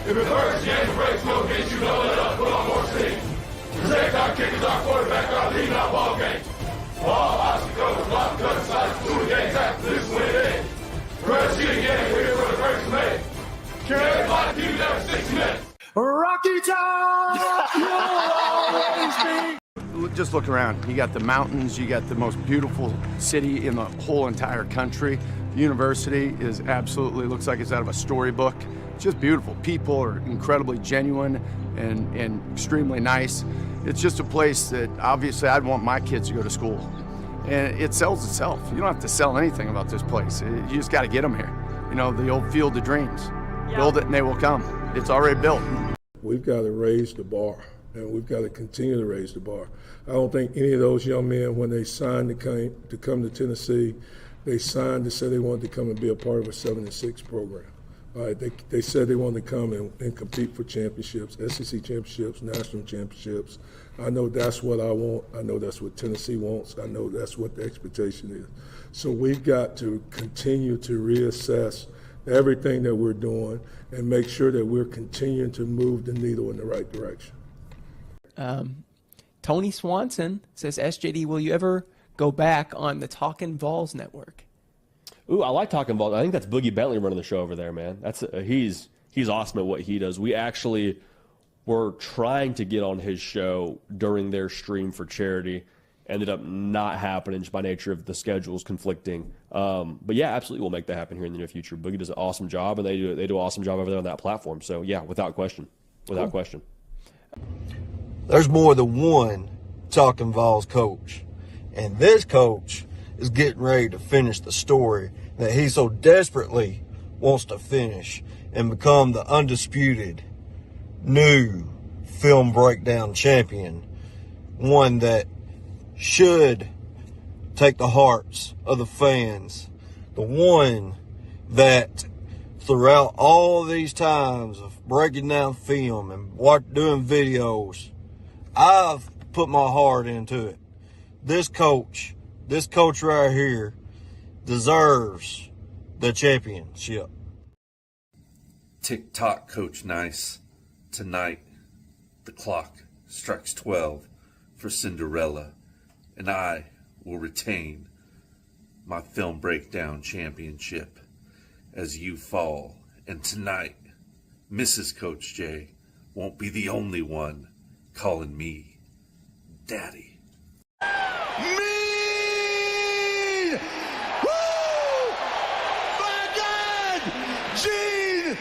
If it hurts, James breaks, we'll get you know it up, put on more steam. Protect our kickers, our quarterback, our lead, our ball game. All obstacles, block, cut, sides, through the games after this win in. Press you again, we're here for the first minute. Can everybody keep it there for 6 minutes? Rocky Top, you'll always be. Just look around. You got the mountains, you got the most beautiful city in the whole entire country. The university is absolutely, looks like it's out of a storybook. It's just beautiful. People are incredibly genuine and extremely nice. It's just a place that obviously I'd want my kids to go to school. And it sells itself. You don't have to sell anything about this place. You just got to get them here. You know, the old field of dreams. Build it and they will come. It's already built. We've got to raise the bar, and we've got to continue to raise the bar. I don't think any of those young men, when they signed to come to Tennessee, they signed to say they wanted to come and be a part of a 7-6 program. All right, they said they wanted to come and compete for championships, SEC championships, national championships. I know that's what I want. I know that's what Tennessee wants. I know that's what the expectation is. So we've got to continue to reassess everything that we're doing and make sure that we're continuing to move the needle in the right direction. Tony Swanson says, SJD, will you ever go back on the Talkin VAWLS network? Ooh, I like Talkin VAWLS. I think that's Boogie Bentley running the show over there, man. That's he's awesome at what he does. We actually were trying to get on his show during their stream for charity. Ended up not happening just by nature of the schedules conflicting. But yeah, absolutely, we'll make that happen here in the near future. Boogie does an awesome job, and they do an awesome job over there on that platform. So yeah, without question, without question. There's more than one Talkin VAWLS coach, and this coach is getting ready to finish the story that he so desperately wants to finish and become the undisputed new film breakdown champion, one that should take the hearts of the fans, the one that throughout all these times of breaking down film and doing videos, I've put my heart into it. This coach right here deserves the championship. Tick-tock, Coach Nice. Tonight, the clock strikes 12 for Cinderella, and I will retain my film breakdown championship as you fall. And tonight, Mrs. Coach J won't be the only one calling me Daddy. Mean! Woo! My God! Gene!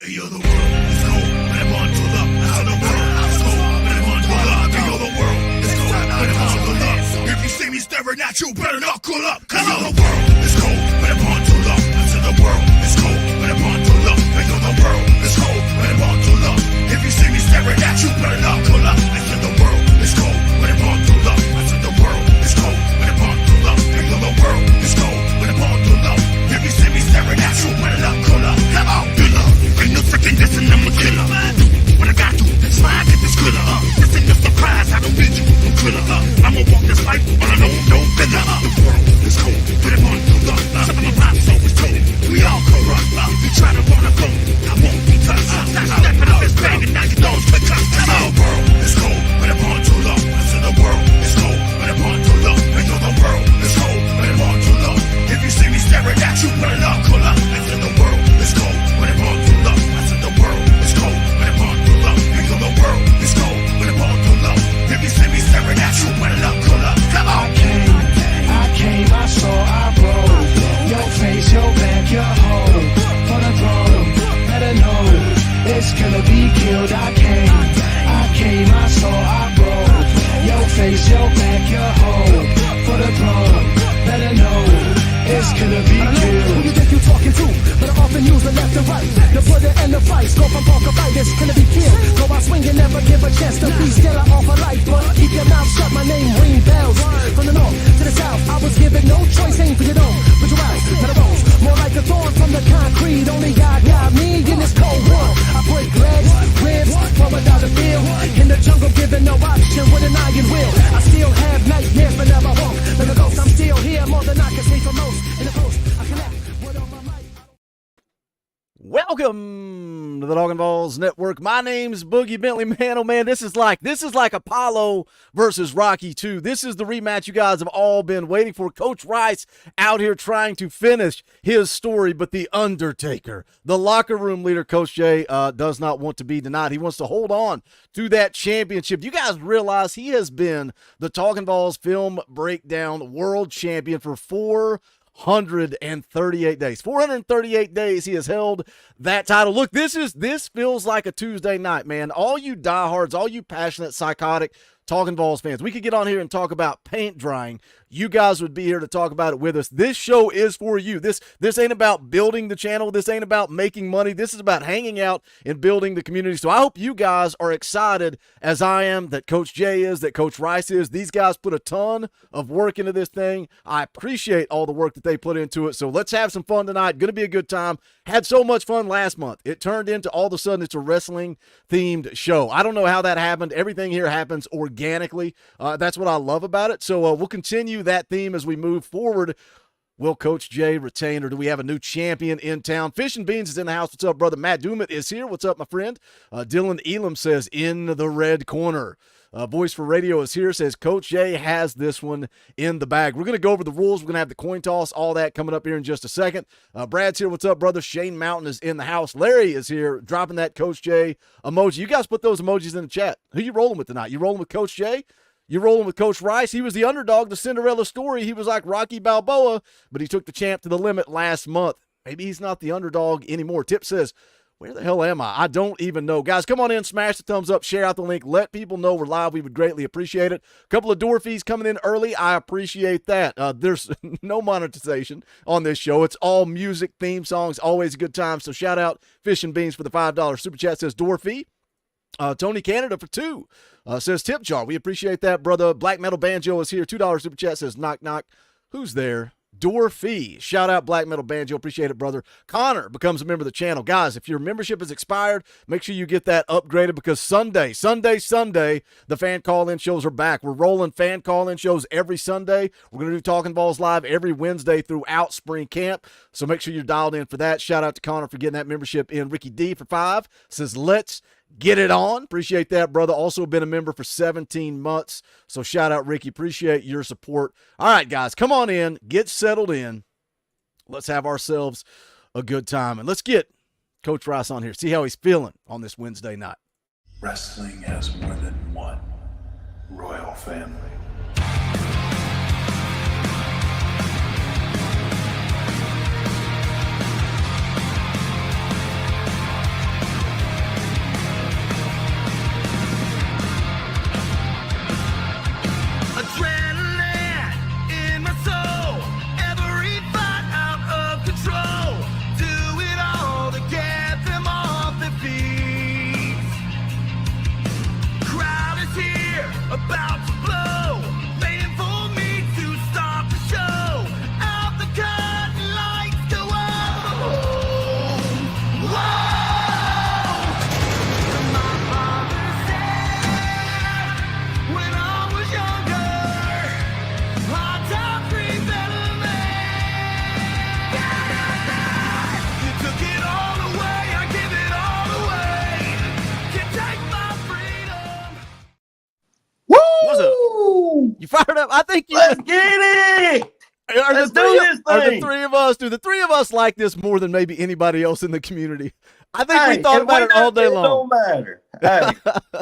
You're the world, let's go. Better run to the world, let's go. Better run to you're the world, let's go. Better run to if you see me staring at you, better knuckle up. Cause you're the world, let's go. Better run to the world, let's go. Better run to you're the world, let's go. Better run to if you see me staring at you, better knuckle up. I said the world, let's go. Better run to I said the world, let's go. Better run to you're the world, let's go. Better run to if you see me staring at you, better knuckle up. Come on, good luck. Ain't no freaking dissing, I'm a killer. When I got to slide, get this killer up. This ain't no surprise, I don't need you, no killer up. I'ma walk this life on a no filler up. The world is cold, put it on to love. Some of my rhymes always told, we all corrupt. You try to run a go, I won't be touched. Stepping up this bang and now you don't pick up. The world is cold, put it on to love. I said the world is cold, put it on to love. And you're the world is cold, put it on to love. If you see me staring at you, put it up, cool up. I said the world is cold, put it on to love. I said the world is cold, put it on to love. And you're the world is cold, put it on to love. If you see me staring at you, put it up, cool up. Come on. I came, I saw, I rode. Your face, your back, your home. For the throne, better know it's gonna be killed. I came, I saw, I rode. Your face, your back, your home. For the throne, better know it's gonna be killed. Who you think you talking to? But I often use the left and right. The Buddha and the vice go from bronchitis, gonna be killed. Go out swinging, never give a chance to be still. I offer life, but keep your mouth shut. My name ring bells. From the north to the south, I was given no choice. Aim for your dome, put your eyes to the rose. More like a thorn from the concrete. Only God got me in this cold world. I break legs, ribs, from without the field. In the jungle, given no option with an iron will. I still have nightmares, but never won't. Let the ghost, I'm still here, more than I can say for most. In the post, I connect with all my might. Welcome Welcome to the Talkin VAWLS Network. My name's Boogie Bentley. Man, oh man, this is like Apollo versus Rocky 2. This is the rematch you guys have all been waiting for. Coach Rice out here trying to finish his story, but the Undertaker, the locker room leader, Coach J, does not want to be denied. He wants to hold on to that championship. You guys realize he has been the Talkin VAWLS Film Breakdown World Champion for 438 days. 438 days he has held that title. Look, this feels like a Tuesday night, man. All you diehards, all you passionate, psychotic Talkin VAWLS fans, we could get on here and talk about paint drying. You guys would be here to talk about it with us. This show is for you. This ain't about building the channel. This ain't about making money. This is about hanging out and building the community. So I hope you guys are excited as I am, that Coach J is, that Coach Rice is. These guys put a ton of work into this thing. I appreciate all the work that they put into it. So let's have some fun tonight. Going to be a good time. Had so much fun last month. It turned into all of a sudden it's a wrestling-themed show. I don't know how that happened. Everything here happens organically. That's what I love about it. So we'll continue that theme as we move forward. Will Coach J retain, or do we have a new champion in town? Fish and Beans is in the house. What's up, brother? Matt Dumit is here. What's up, my friend? Dylan Elam says, in the red corner. Voice for Radio is here, says Coach J has this one in the bag. We're going to go over the rules. We're going to have the coin toss, all that coming up here in just a second. Brad's here. What's up, brother? Shane Mountain is in the house. Larry is here, dropping that Coach J emoji. You guys put those emojis in the chat. Who you rolling with tonight? You rolling with Coach J? You rolling with Coach Rice? He was the underdog, the Cinderella story. He was like Rocky Balboa, but he took the champ to the limit last month. Maybe he's not the underdog anymore. Tip says, where the hell am I? I don't even know. Guys, come on in, smash the thumbs up, share out the link, let people know we're live. We would greatly appreciate it. A couple of door fees coming in early. I appreciate that. There's no monetization on this show. It's all music, theme songs, always a good time. So shout out Fish and Beans for the $5 super chat, says door fee. Tony Canada for $2 says tip jar. We appreciate that, brother. Black Metal Banjo is here. $2 super chat, says knock knock. Who's there? Door fee. Shout out Black Metal Banjo. Appreciate it, brother. Connor becomes a member of the channel. Guys, if your membership is expired, make sure you get that upgraded, because Sunday, the fan call-in shows are back. We're rolling fan call-in shows every Sunday. We're going to do Talkin VAWLS live every Wednesday throughout spring camp. So make sure you're dialed in for that. Shout out to Connor for getting that membership in. Ricky D for $5 says, let's get it on. Appreciate that, brother. Also been a member for 17 months. So shout out, Ricky. Appreciate your support. All right, guys, come on in. Get settled in. Let's have ourselves a good time. And let's get Coach Rice on here. See how he's feeling on this Wednesday night. Wrestling has more than one royal family. About to blow, waiting for me to start the show. Out the curtain, lights go on. Whoa! My father said when I was younger, hard times bring better men. You took it all away, I give it all away. Can't take my freedom. What's up? You fired up? I think you. Let's get it. Let's do this Are the thing. three of us? Do the three of us like this more than maybe anybody else in the community? I think we thought and about it all day long. It don't matter. Hey,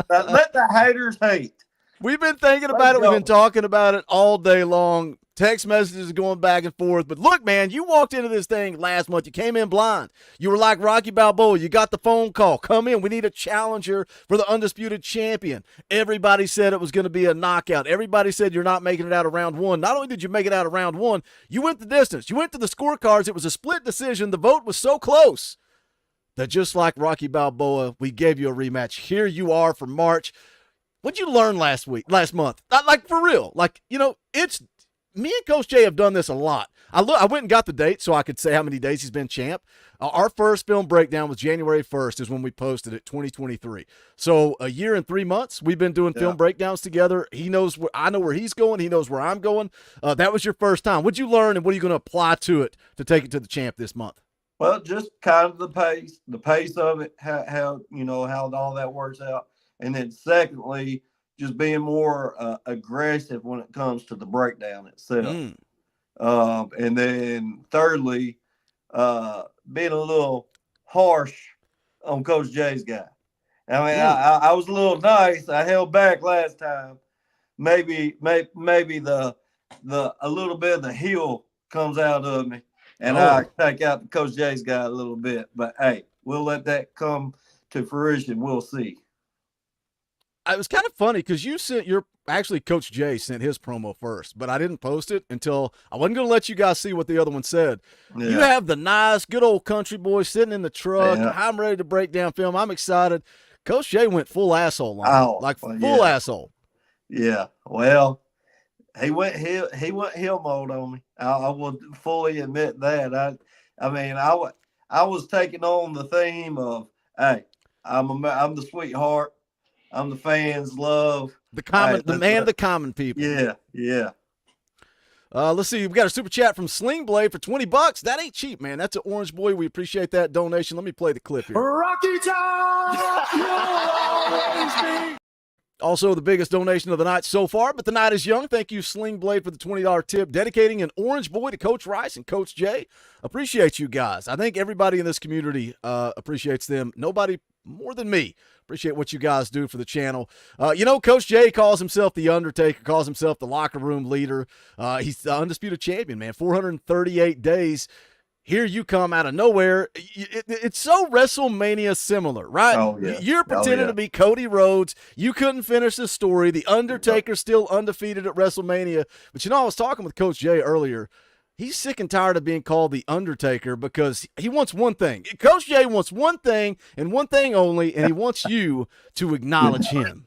let the haters hate. We've been thinking about it. We've been talking about it all day long. Text messages going back and forth. But look, man, you walked into this thing last month. You came in blind. You were like Rocky Balboa. You got the phone call. Come in. We need a challenger for the undisputed champion. Everybody said it was going to be a knockout. Everybody said you're not making it out of round one. Not only did you make it out of round one, you went the distance. You went to the scorecards. It was a split decision. The vote was so close that just like Rocky Balboa, we gave you a rematch. Here you are for March. What'd you learn last month? Not like for real. Like, you know, it's me and Coach J have done this a lot. I went and got the date so I could say how many days he's been champ. Our first film breakdown was January 1st is when we posted it, 2023. So a year and 3 months we've been doing film breakdowns together. He knows I know where he's going. He knows where I'm going. That was your first time. What'd you learn, and what are you going to apply to it to take it to the champ this month? Well, just kind of the pace of it, how how all that works out, and then secondly, just being more aggressive when it comes to the breakdown itself, and then thirdly, being a little harsh on Coach J's guy. I mean, I was a little nice. I held back last time. Maybe the a little bit of the heel comes out of me, and I take out the Coach J's guy a little bit. But hey, we'll let that come to fruition. We'll see. It was kind of funny because you sent actually Coach Jay sent his promo first, but I didn't post it until I wasn't going to let you guys see what the other one said. Yeah. You have the nice, good old country boy sitting in the truck. Yeah. I'm ready to break down film. I'm excited. Coach Jay went full asshole on me, full asshole. Yeah, well, he went heel mode on me. I will fully admit that. I mean, I was taking on the theme of, hey, I'm the sweetheart. I'm the fans' love. The common people. Yeah. Let's see. We got a super chat from Sling Blade for $20. That ain't cheap, man. That's an Orange Boy. We appreciate that donation. Let me play the clip here. Rocky Top, you'll always be. Also, the biggest donation of the night so far, but the night is young. Thank you, Sling Blade, for the $20 tip, dedicating an Orange Boy to Coach Rice and Coach Jay. Appreciate you guys. I think everybody in this community appreciates them. Nobody more than me. Appreciate what you guys do for the channel. Coach Jay calls himself the Undertaker, calls himself the locker room leader. He's the undisputed champion, man. 438 days. Here you come out of nowhere. It's so WrestleMania similar, right? Oh, yeah. You're pretending to be Cody Rhodes. You couldn't finish the story. The Undertaker's still undefeated at WrestleMania. But I was talking with Coach Jay earlier. He's sick and tired of being called the Undertaker because he wants one thing. Coach Jay wants one thing and one thing only, and he wants you to acknowledge him.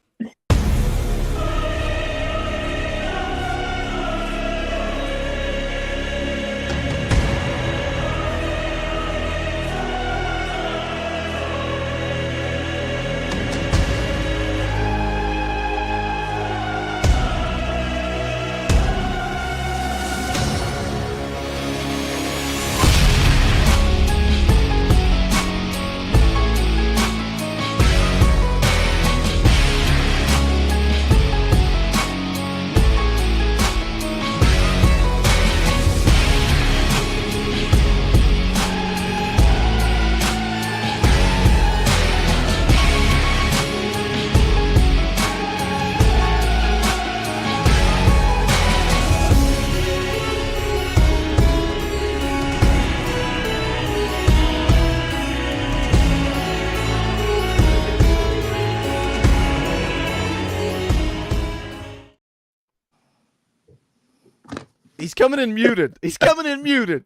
He's coming in muted.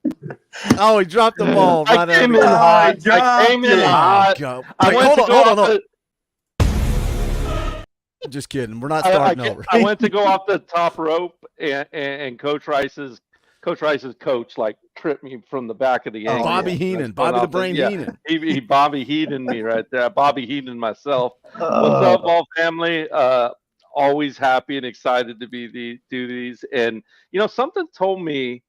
Oh, he dropped the ball. I came in hot. Hold on. Just kidding. We're not starting over. I went to go off the top rope, and Coach Rice's coach tripped me from the back of the angle. Bobby Heenan, Bobby the Brain Heenan. He Bobby Heenan me right there. Bobby Heenan myself. What's up, all family? Always happy and excited to do these, and something told me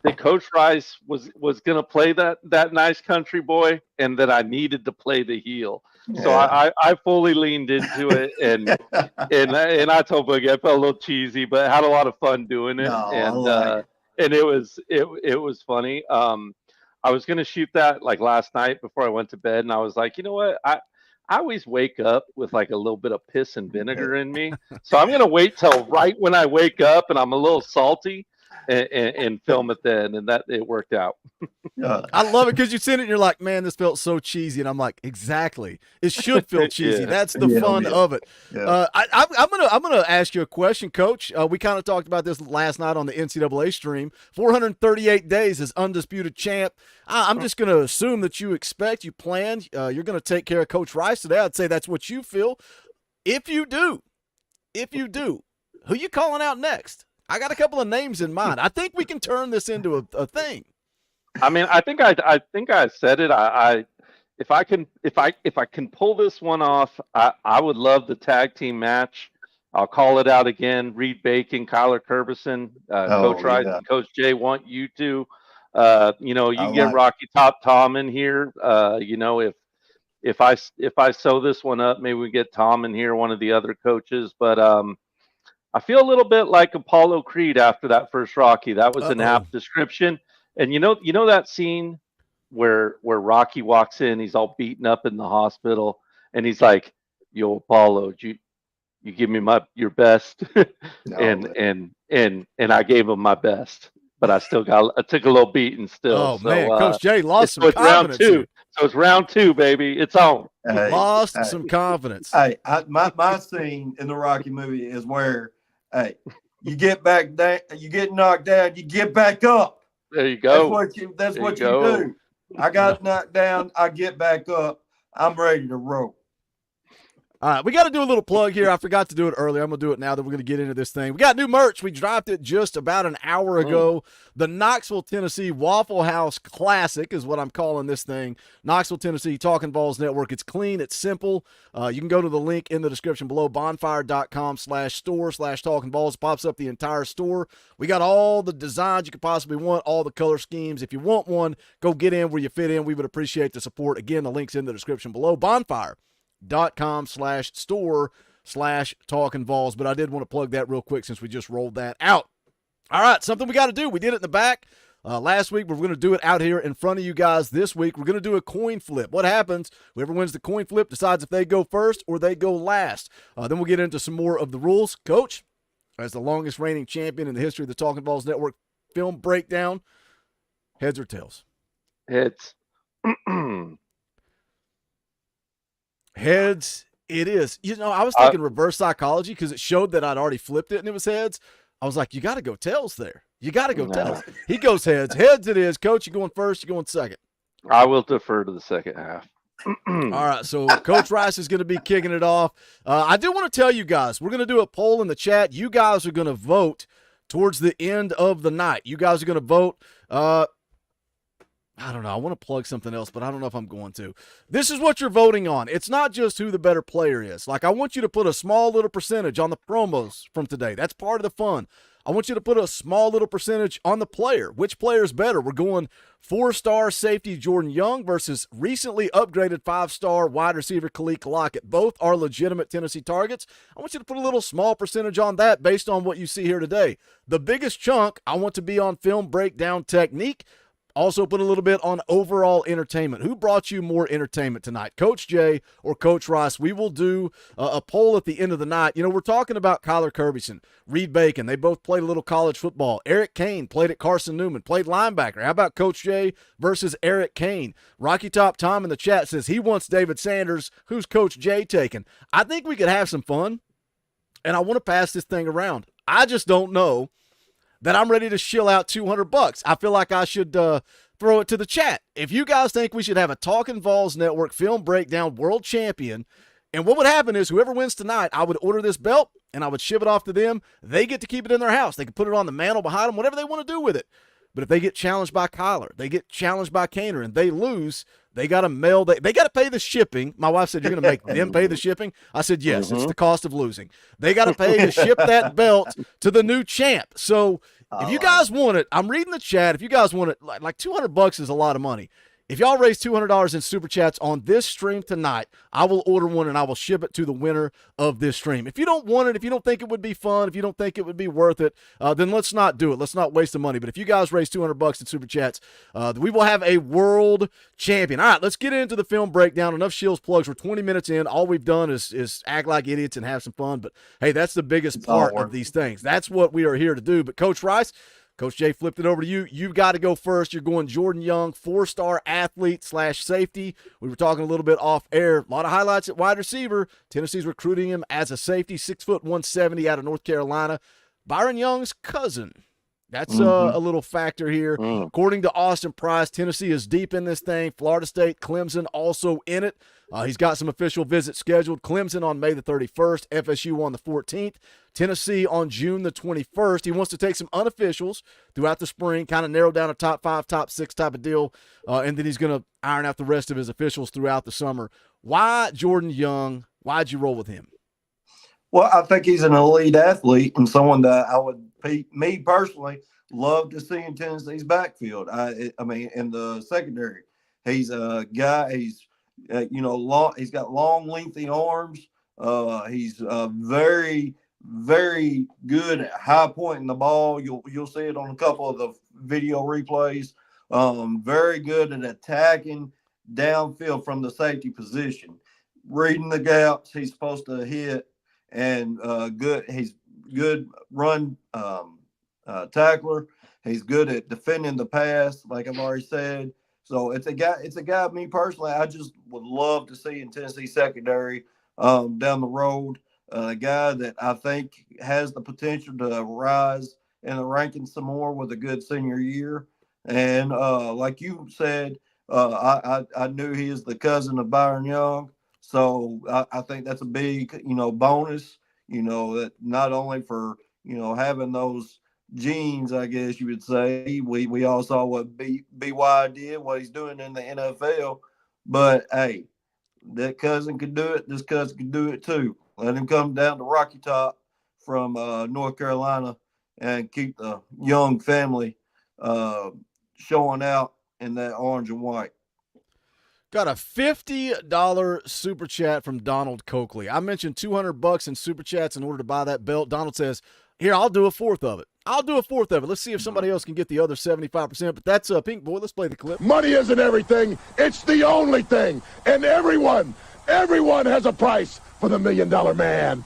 that Coach Rice was going to play that nice country boy, and that I needed to play the heel. Yeah. So I fully leaned into it, and I told Boogie I felt a little cheesy, but had a lot of fun doing it, and it was funny. I was going to shoot that last night before I went to bed, and I was like, you know what, I always wake up with a little bit of piss and vinegar in me. So I'm going to wait till right when I wake up and I'm a little salty and film it then. And that it worked out. I love it because you sent it and you're like, man, this felt so cheesy. And I'm like, exactly. It should feel cheesy. That's the fun of it. Yeah. I'm gonna ask you a question, Coach. We kind of talked about this last night on the NCAA stream. 438 days as undisputed champ. I'm just going to assume that you planned, you're going to take care of Coach Rice today. I'd say that's what you feel. If you do, who you calling out next? I got a couple of names in mind. I think we can turn this into a thing. I mean, I think I said it. If I can pull this one off, I would love the tag team match. I'll call it out again. Reed Bacon, Kyler Kerberson, Coach Rice, and Coach Jay want you to. You get Rocky Top Tom in here. If I sew this one up, maybe we get Tom in here, one of the other coaches. But I feel a little bit like Apollo Creed after that first Rocky. That was an apt description. And you know that scene where Rocky walks in, he's all beaten up in the hospital, and he's like, "Yo, Apollo, you give me your best," and I gave him my best, but I took a little beating still. Oh so, man, Coach Jay lost some confidence. Round 2. So it's round 2, baby. It's on. Lost some confidence. Hey, my scene in the Rocky movie is where, hey, you get back down, you get knocked down, you get back up. There you go. That's what you do. I got knocked down, I get back up. I'm ready to roll. All right, we got to do a little plug here. I forgot to do it earlier. I'm going to do it now that we're going to get into this thing. We got new merch. We dropped it just about an hour ago. The Knoxville, Tennessee Waffle House Classic is what I'm calling this thing. Knoxville, Tennessee Talkin VAWLS Network. It's clean. It's simple. You can go to the link in the description below, bonfire.com/store/Talkin VAWLS. Pops up the entire store. We got all the designs you could possibly want, all the color schemes. If you want one, go get in where you fit in. We would appreciate the support. Again, the link's in the description below. Bonfire.com/store/Talkin VAWLS. But I did want to plug that real quick since we just rolled that out. All right, something we got to do. We did it in the back last week. We're going to do it out here in front of you guys this week. We're going to do a coin flip. What happens? Whoever wins the coin flip decides if they go first or they go last. Then we'll get into some more of the rules. Coach, as the longest reigning champion in the history of the Talkin VAWLS Network film breakdown, heads or tails? Heads. Heads it is. I was thinking reverse psychology because it showed that I'd already flipped it and it was heads. I was like, you got to go tails there. You got to go tails. He goes heads. Heads it is. Coach, you going first, you going second? I will defer to the second half. All right, so Coach Rice is going to be kicking it off. I do want to tell you guys, we're going to do a poll in the chat. You guys are going to vote towards the end of the night. You guys are going to vote. I don't know. I want to plug something else, but I don't know if I'm going to. This is what you're voting on. It's not just who the better player is. Like, I want you to put a small little percentage on the promos from today. That's part of the fun. I want you to put a small little percentage on the player. Which player is better? We're going 4-star safety Jordan Young versus recently upgraded 5-star wide receiver Kaliq Lockett. Both are legitimate Tennessee targets. I want you to put a little small percentage on that based on what you see here today. The biggest chunk I want to be on film breakdown technique. Also put a little bit on overall entertainment. Who brought you more entertainment tonight, Coach Jay or Coach Rice? We will do a poll at the end of the night. We're talking about Kyler Kirbyson, Reed Bacon. They both played a little college football. Eric Kane played at Carson Newman, played linebacker. How about Coach Jay versus Eric Kane? Rocky Top Tom in the chat says he wants David Sanders. Who's Coach Jay taking? I think we could have some fun, and I want to pass this thing around. I just don't know that I'm ready to shill out $200. I feel like I should throw it to the chat. If you guys think we should have a Talkin VAWLS Network film breakdown world champion, and what would happen is whoever wins tonight, I would order this belt and I would ship it off to them. They get to keep it in their house. They can put it on the mantle behind them, whatever they want to do with it. But if they get challenged by Kyler, they get challenged by Kaner, and they lose, they got to mail. They got to pay the shipping. My wife said, you're going to make them pay the shipping? I said, yes, It's the cost of losing. They got to pay to ship that belt to the new champ. So if you guys want it, I'm reading the chat. If you guys want it, like $200 is a lot of money. If y'all raise $200 in Super Chats on this stream tonight, I will order one and I will ship it to the winner of this stream. If you don't want it, if you don't think it would be fun, if you don't think it would be worth it, then let's not do it. Let's not waste the money. But if you guys raise $200 in Super Chats, we will have a world champion. All right, let's get into the film breakdown. Enough Shields plugs. We're 20 minutes in. All we've done is act like idiots and have some fun. But, hey, that's the biggest part of these things. That's what we are here to do. But, Coach Rice, Coach Jay flipped it over to you. You've got to go first. You're going Jordan Young, 4-star athlete / safety. We were talking a little bit off air. A lot of highlights at wide receiver. Tennessee's recruiting him as a safety, 6 foot 170 out of North Carolina. Byron Young's cousin. That's a little factor here. According to Austin Price, Tennessee is deep in this thing. Florida State, Clemson also in it. He's got some official visits scheduled. Clemson on May the 31st, FSU on the 14th, Tennessee on June the 21st. He wants to take some unofficials throughout the spring, kind of narrow down a top 5, top 6 type of deal, and then he's going to iron out the rest of his officials throughout the summer. Why Jordan Young? Why'd you roll with him? Well, I think he's an elite athlete and someone that me personally love to see in Tennessee's backfield. I mean, in the secondary, he's a guy. He's long. He's got long, lengthy arms. He's very, very good at high pointing the ball. You'll see it on a couple of the video replays. Very good at attacking downfield from the safety position, reading the gaps he's supposed to hit, and good. He's good run tackler. He's good at defending the pass, like I've already said. So it's a guy. It's a guy. Me personally, I just would love to see in Tennessee secondary down the road. A guy that I think has the potential to rise in the rankings some more with a good senior year. And like you said, I knew he is the cousin of Byron Young. So I think that's a big, bonus, that not only for, having those genes, I guess you would say. We all saw what BY did, what he's doing in the NFL. But, hey, that cousin could do it. This cousin could do it too. Let him come down to Rocky Top from North Carolina and keep the Young family showing out in that orange and white. Got a $50 super chat from Donald Coakley. I mentioned $200 in super chats in order to buy that belt. Donald says, here, I'll do a fourth of it. Let's see if somebody else can get the other 75%. But that's Pink Boy. Let's play the clip. Money isn't everything. It's the only thing. And everyone has a price for the $1 million man.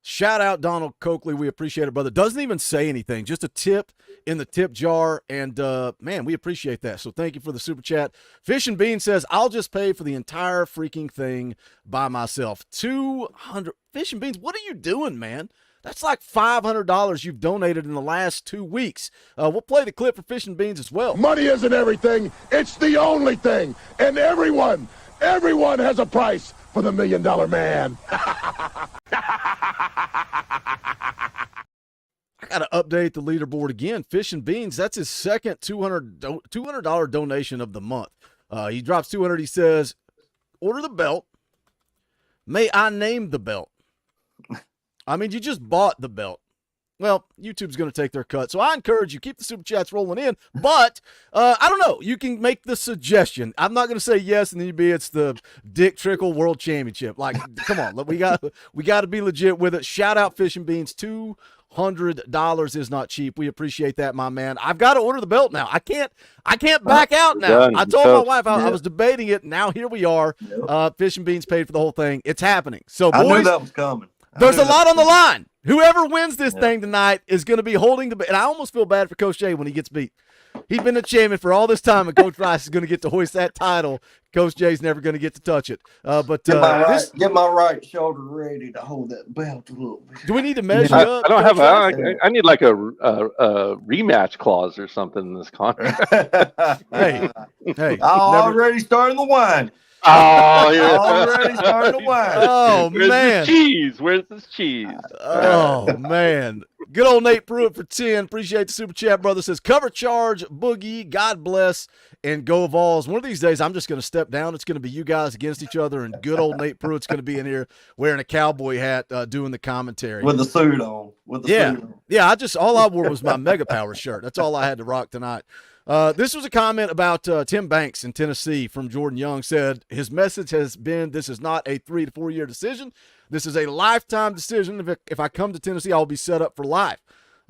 Shout out Donald Coakley. We appreciate it, brother. Doesn't even say anything. Just a tip in the tip jar. And, man, we appreciate that. So thank you for the super chat. Fish and Bean says, I'll just pay for the entire freaking thing by myself. 200. Fish and Beans, what are you doing, man? That's like $500 you've donated in the last 2 weeks. We'll play the clip for Fish and Beans as well. Money isn't everything. It's the only thing. And everyone has a price for the $1 million man. I got to update the leaderboard again. Fish and Beans, that's his second $200 donation of the month. He drops 200. He says, order the belt. May I name the belt? I mean, you just bought the belt. Well, YouTube's going to take their cut. So I encourage you, keep the super chats rolling in. But, I don't know. You can make the suggestion. I'm not going to say yes, and then it's the Dick Trickle World Championship. Like, come on. We got to be legit with it. Shout out Fish and Beans. $200 is not cheap. We appreciate that, my man. I've got to order the belt now. I can't back out now. Done. I told my wife I was debating it. Now here we are. Fish and Beans paid for the whole thing. It's happening. So, boys, I knew that was coming. There's a lot on the line. Whoever wins this thing tonight is going to be holding the – and I almost feel bad for Coach Jay when he gets beat. He's been a champion for all this time, and Coach Rice is going to get to hoist that title. Coach Jay's never going to get to touch it. But get my right shoulder ready to hold that belt a little bit. Do we need to measure up? I don't have I need like a rematch clause or something in this contract. hey. I already started the wine. Oh, yeah. Already starting to wine. Oh, Where's man. this cheese? Where's this cheese? Oh, man. Good old Nate Pruitt for 10. Appreciate the super chat, brother. Says, cover charge, Boogie, God bless, and go Vols. One of these days, I'm just going to step down. It's going to be you guys against each other, and good old Nate Pruitt's going to be in here wearing a cowboy hat doing the commentary. With the suit on. Suit on. Yeah, all I wore was my Mega Power shirt. That's all I had to rock tonight. This was a comment about Tim Banks in Tennessee from Jordan Young. Said his message has been, this is not a 3 to 4 year decision. This is a lifetime decision. If I come to Tennessee, I'll be set up for life.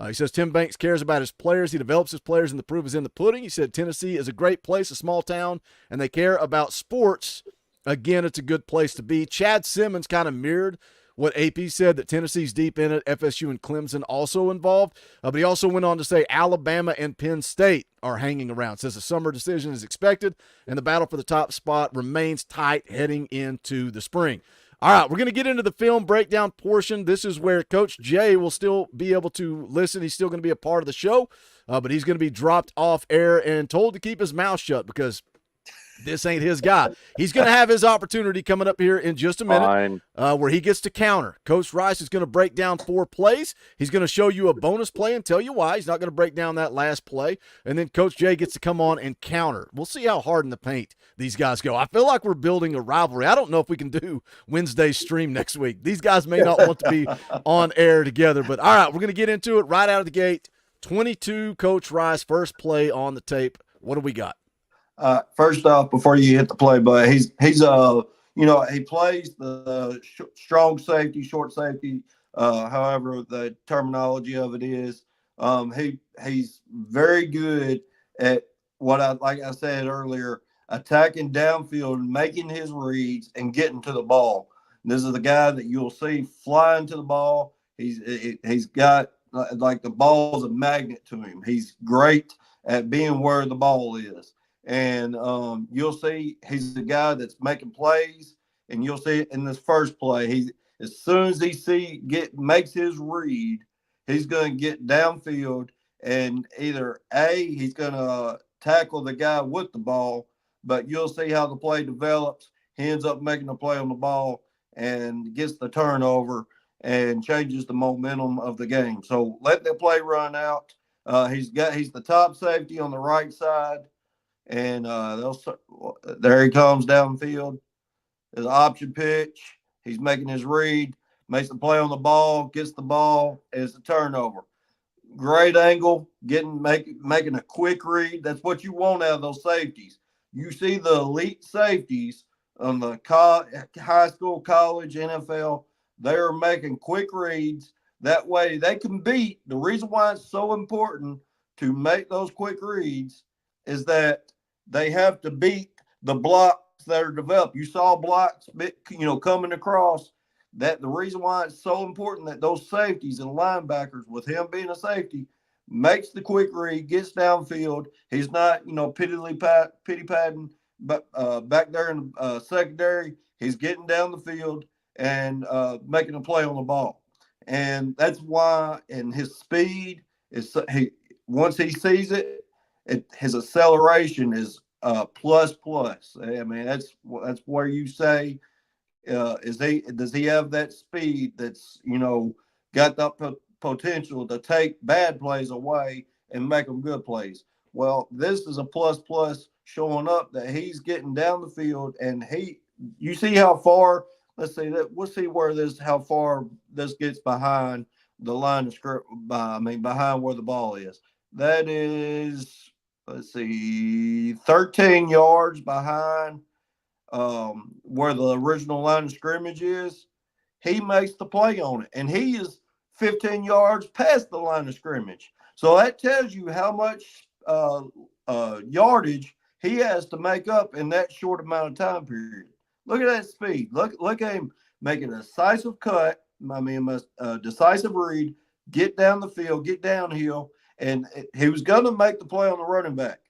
He says Tim Banks cares about his players. He develops his players, and the proof is in the pudding. He said Tennessee is a great place, a small town, and they care about sports. Again, it's a good place to be. Chad Simmons kind of mirrored what AP said, that Tennessee's deep in it, FSU and Clemson also involved. But he also went on to say Alabama and Penn State are hanging around. Says a summer decision is expected, and the battle for the top spot remains tight heading into the spring. All right, we're going to get into the film breakdown portion. This is where Coach Jay will still be able to listen. He's still going to be a part of the show, but he's going to be dropped off air and told to keep his mouth shut because this ain't his guy. He's going to have his opportunity coming up here in just a minute where he gets to counter. Coach Rice is going to break down 4 plays. He's going to show you a bonus play and tell you why. He's not going to break down that last play. And then Coach Jay gets to come on and counter. We'll see how hard in the paint these guys go. I feel like we're building a rivalry. I don't know if we can do Wednesday's stream next week. These guys may not want to be on air together. But, all right, we're going to get into it right out of the gate. 22, Coach Rice, first play on the tape. What do we got? First off, before you hit the play, but he plays the strong safety, short safety, however the terminology of it is. He's very good at like I said earlier, attacking downfield, making his reads, and getting to the ball. This is the guy that you'll see flying to the ball. He's got like the ball's a magnet to him. He's great at being where the ball is. And you'll see he's the guy that's making plays, and you'll see it in this first play. As soon as he makes his read, he's going to get downfield, and either he's going to tackle the guy with the ball, but you'll see how the play develops. He ends up making a play on the ball and gets the turnover and changes the momentum of the game. So let the play run out. He's the top safety on the right side. And there he comes downfield. His option pitch. He's making his read, makes the play on the ball, gets the ball, and it's a turnover. Great angle, making a quick read. That's what you want out of those safeties. You see the elite safeties on the high school, college, NFL, they are making quick reads. That way they can beat. The reason why it's so important to make those quick reads is that they have to beat the blocks that are developed. You saw blocks, coming across. That the reason why it's so important that those safeties and linebackers, with him being a safety, makes the quick read, gets downfield. He's not, pity padding, but back there in the secondary, he's getting down the field and making a play on the ball. And that's why, and his speed is once he sees it, his acceleration is plus. I mean, that's where you say, does he have that speed that's got that potential to take bad plays away and make them good plays? Well, this is a plus showing up that he's getting down the field, and you see how far. Let's see that. We'll see how far this gets behind the line of script. Behind where the ball is. That is, let's see, 13 yards behind where the original line of scrimmage is. He makes the play on it, and he is 15 yards past the line of scrimmage. So that tells you how much yardage he has to make up in that short amount of time period. Look at that speed. Look at him making a decisive cut. Decisive read, get down the field, get downhill, and he was going to make the play on the running back.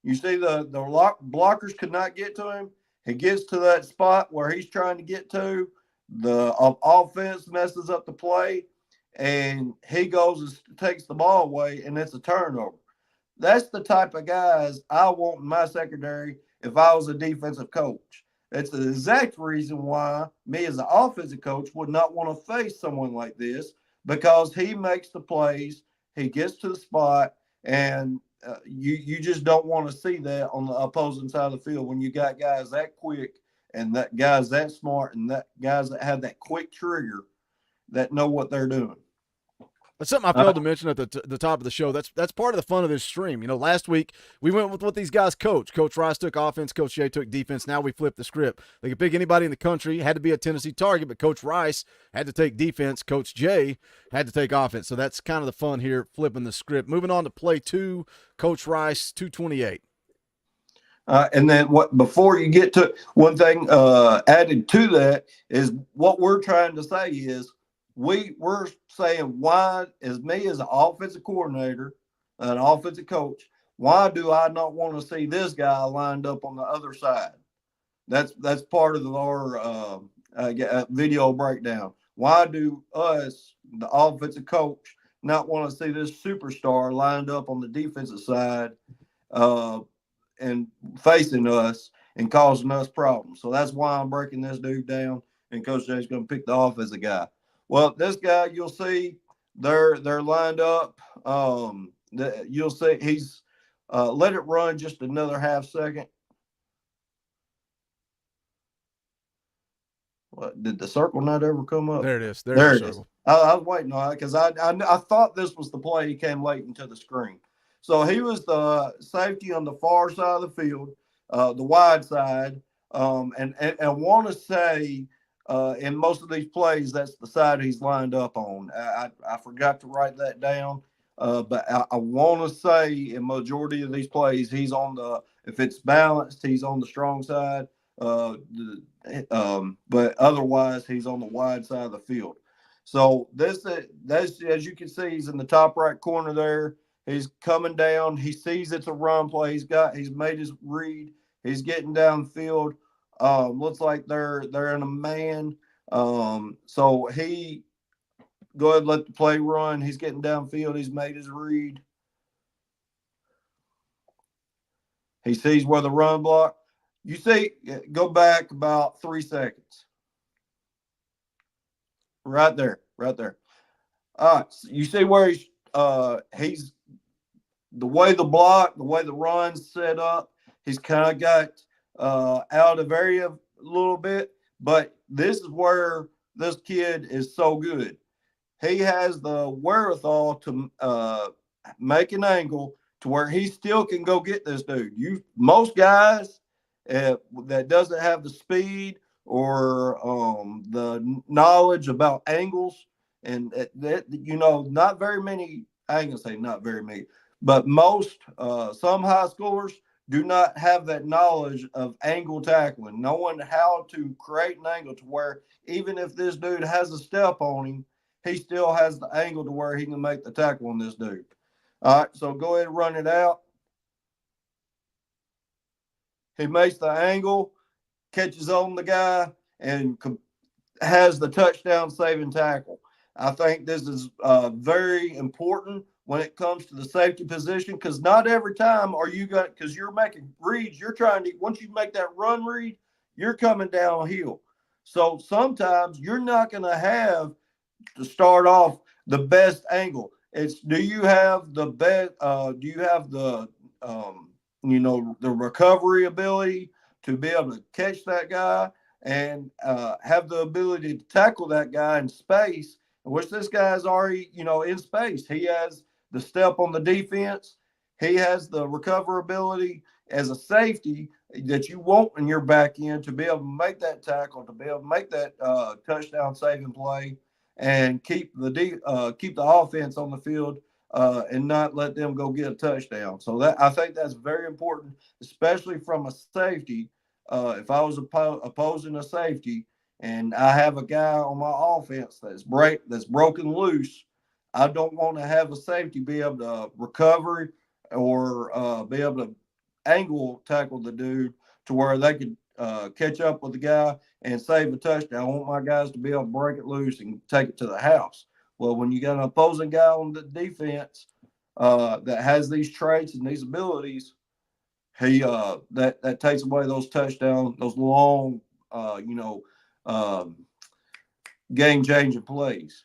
You see the blockers could not get to him. He gets to that spot where he's trying to get to. The offense messes up the play, and he goes and takes the ball away, and it's a turnover. That's the type of guys I want in my secondary if I was a defensive coach. That's the exact reason why me as an offensive coach would not want to face someone like this, because he makes the plays, he gets to the spot, and you just don't want to see that on the opposing side of the field when you got guys that quick and that guys that smart and that guys that have that quick trigger that know what they're doing. That's something I failed to mention at the top of the show. That's part of the fun of this stream. Last week we went with what these guys coach. Coach Rice took offense. Coach Jay took defense. Now we flipped the script. They could pick anybody in the country. Had to be a Tennessee target, but Coach Rice had to take defense. Coach Jay had to take offense. So that's kind of the fun here, flipping the script. Moving on to play 2, Coach Rice, 228. And then before you get to one thing added to that is what we're trying to say is we're saying, why, as me as an offensive coordinator, an offensive coach, why do I not want to see this guy lined up on the other side? That's part of our video breakdown. Why do us, the offensive coach, not want to see this superstar lined up on the defensive side and facing us? and causing us problems. So that's why I'm breaking this dude down, and Coach J's going to pick the offensive guy. Well, this guy, you'll see they're lined up. You'll see he's let it run just another half second. What, did the circle not ever come up? There it is. There There's it the is. circle. I was waiting on it because I thought this was the play. He came late into the screen. So he was the safety on the far side of the field, the wide side. And I want to say in most of these plays, that's the side he's lined up on. I forgot to write that down. But I want to say in majority of these plays, he's on the, if it's balanced, he's on the strong side. But otherwise, he's on the wide side of the field. So that's as you can see, he's in the top right corner there. He's coming down. He sees it's a run play. He's made his read. He's getting downfield. Looks like they're in a man. So he go ahead and let the play run. He's getting downfield. He's made his read. He sees where the run block. You see, go back about 3 seconds. Right there. All right. So you see where he's the way the run's set up, he's kind of got out of area a little bit, but this is where this kid is so good. He has the wherewithal to make an angle to where he still can go get this dude. Most guys that doesn't have the speed or the knowledge about angles, and that not very many. I ain't gonna say not very many, but most some high schoolers do not have that knowledge of angle tackling, knowing how to create an angle to where even if this dude has a step on him, he still has the angle to where he can make the tackle on this dude. All right, so go ahead and run it out. He makes the angle, catches on the guy, and has the touchdown saving tackle. I think this is very important when it comes to the safety position, because not every time because you're making reads, you're trying to, once you make that run read, you're coming downhill. So sometimes you're not going to have to start off the best angle. It's, do you have the best, do you have the, the recovery ability to be able to catch that guy and have the ability to tackle that guy in space, which this guy's already, in space. He has the step on the defense. He has the recoverability as a safety that you want in your back end to be able to make that tackle, to be able to make that touchdown saving play, and keep the offense on the field and not let them go get a touchdown. So that, I think that's very important, especially from a safety. If I was opposing a safety and I have a guy on my offense that's broken loose, I don't want to have a safety be able to recover or be able to angle tackle the dude to where they could catch up with the guy and save a touchdown. I want my guys to be able to break it loose and take it to the house. Well, when you got an opposing guy on the defense that has these traits and these abilities, he that takes away those touchdowns, those long, game-changing plays.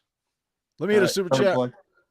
Let me hit a super chat.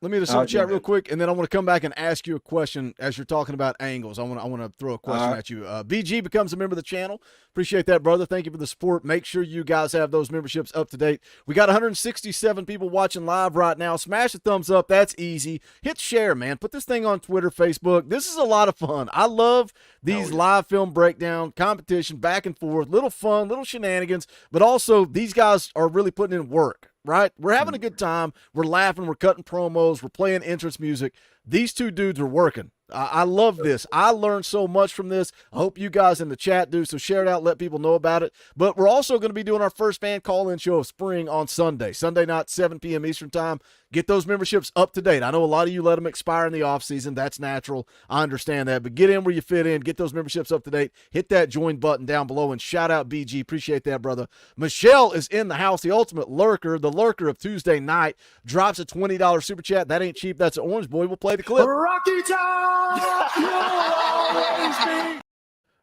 Let me hit a super chat real quick, and then I want to come back and ask you a question as you're talking about angles. I want to throw a question at you. BG becomes a member of the channel. Appreciate that, brother. Thank you for the support. Make sure you guys have those memberships up to date. We got 167 people watching live right now. Smash the thumbs up. That's easy. Hit share, man. Put this thing on Twitter, Facebook. This is a lot of fun. I love these live film breakdown, competition, back and forth, little fun, little shenanigans, but also these guys are really putting in work. Right? We're having a good time. We're laughing. We're cutting promos. We're playing entrance music. These two dudes are working. I love this. I learned so much from this. I hope you guys in the chat do, so share it out, let people know about it. But we're also going to be doing our first fan call-in show of spring on Sunday night, 7 p.m. Eastern time. Get those memberships up to date. I know a lot of you let them expire in the offseason. That's natural. I understand that. But get in where you fit in. Get those memberships up to date. Hit that join button down below, and shout out BG. Appreciate that, brother. Michelle is in the house, the ultimate lurker, the lurker of Tuesday night. Drops a $20 super chat. That ain't cheap. That's an Orange Boy. We'll play the clip. Rocky Top, you'll always be.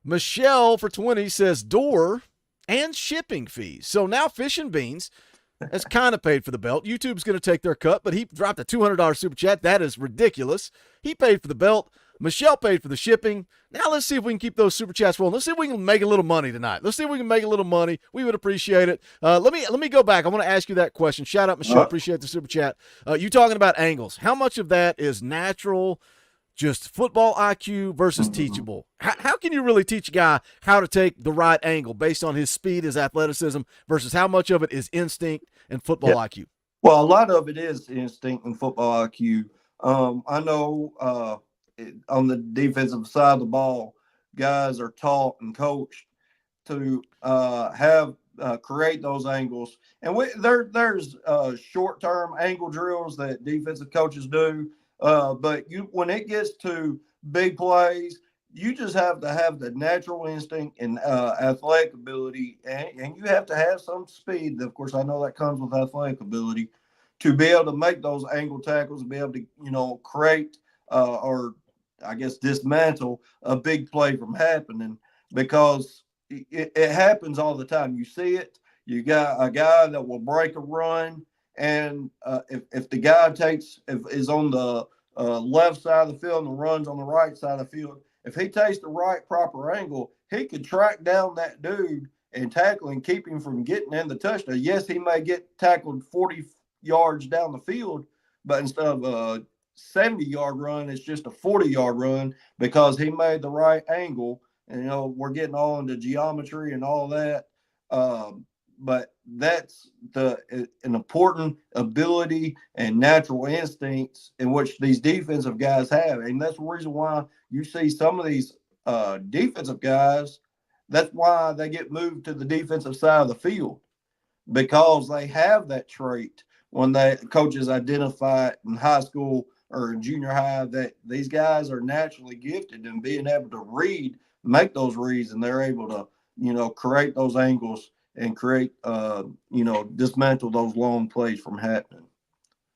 Michelle for 20 says door and shipping fees. So now Fish and Beans has kind of paid for the belt. YouTube's going to take their cut, but he dropped a $200 super chat. That is ridiculous. He paid for the belt. Michelle paid for the shipping. Now let's see if we can keep those super chats rolling. Let's see if we can make a little money tonight. Let's see if we can make a little money. We would appreciate it. Let me go back. I want to ask you that question. Shout out, Michelle. Appreciate the super chat. You talking about angles. How much of that is natural, just football IQ versus teachable? How can you really teach a guy how to take the right angle based on his speed, his athleticism, versus how much of it is instinct and football IQ? Well, a lot of it is instinct and football IQ. I know on the defensive side of the ball, guys are taught and coached to create those angles. And there's short-term angle drills that defensive coaches do. But when it gets to big plays, you just have to have the natural instinct and athletic ability, and you have to have some speed. Of course, I know that comes with athletic ability to be able to make those angle tackles, be able to, create or I guess dismantle a big play from happening, because it happens all the time. You see it. You got a guy that will break a run, and if the guy is on the left side of the field and the run's on the right side of the field, if he takes the right proper angle, he could track down that dude and tackle and keep him from getting in the touchdown. Yes, he may get tackled 40 yards down the field, but instead of a 70-yard run, it's just a 40-yard run because he made the right angle. And, we're getting all into geometry and all that. But that's an important ability and natural instincts in which these defensive guys have. And that's the reason why you see some of these defensive guys, that's why they get moved to the defensive side of the field, because they have that trait. When the coaches identify it in high school or in junior high, that these guys are naturally gifted in being able to make those reads, and they're able to, create those angles and create, dismantle those long plays from happening.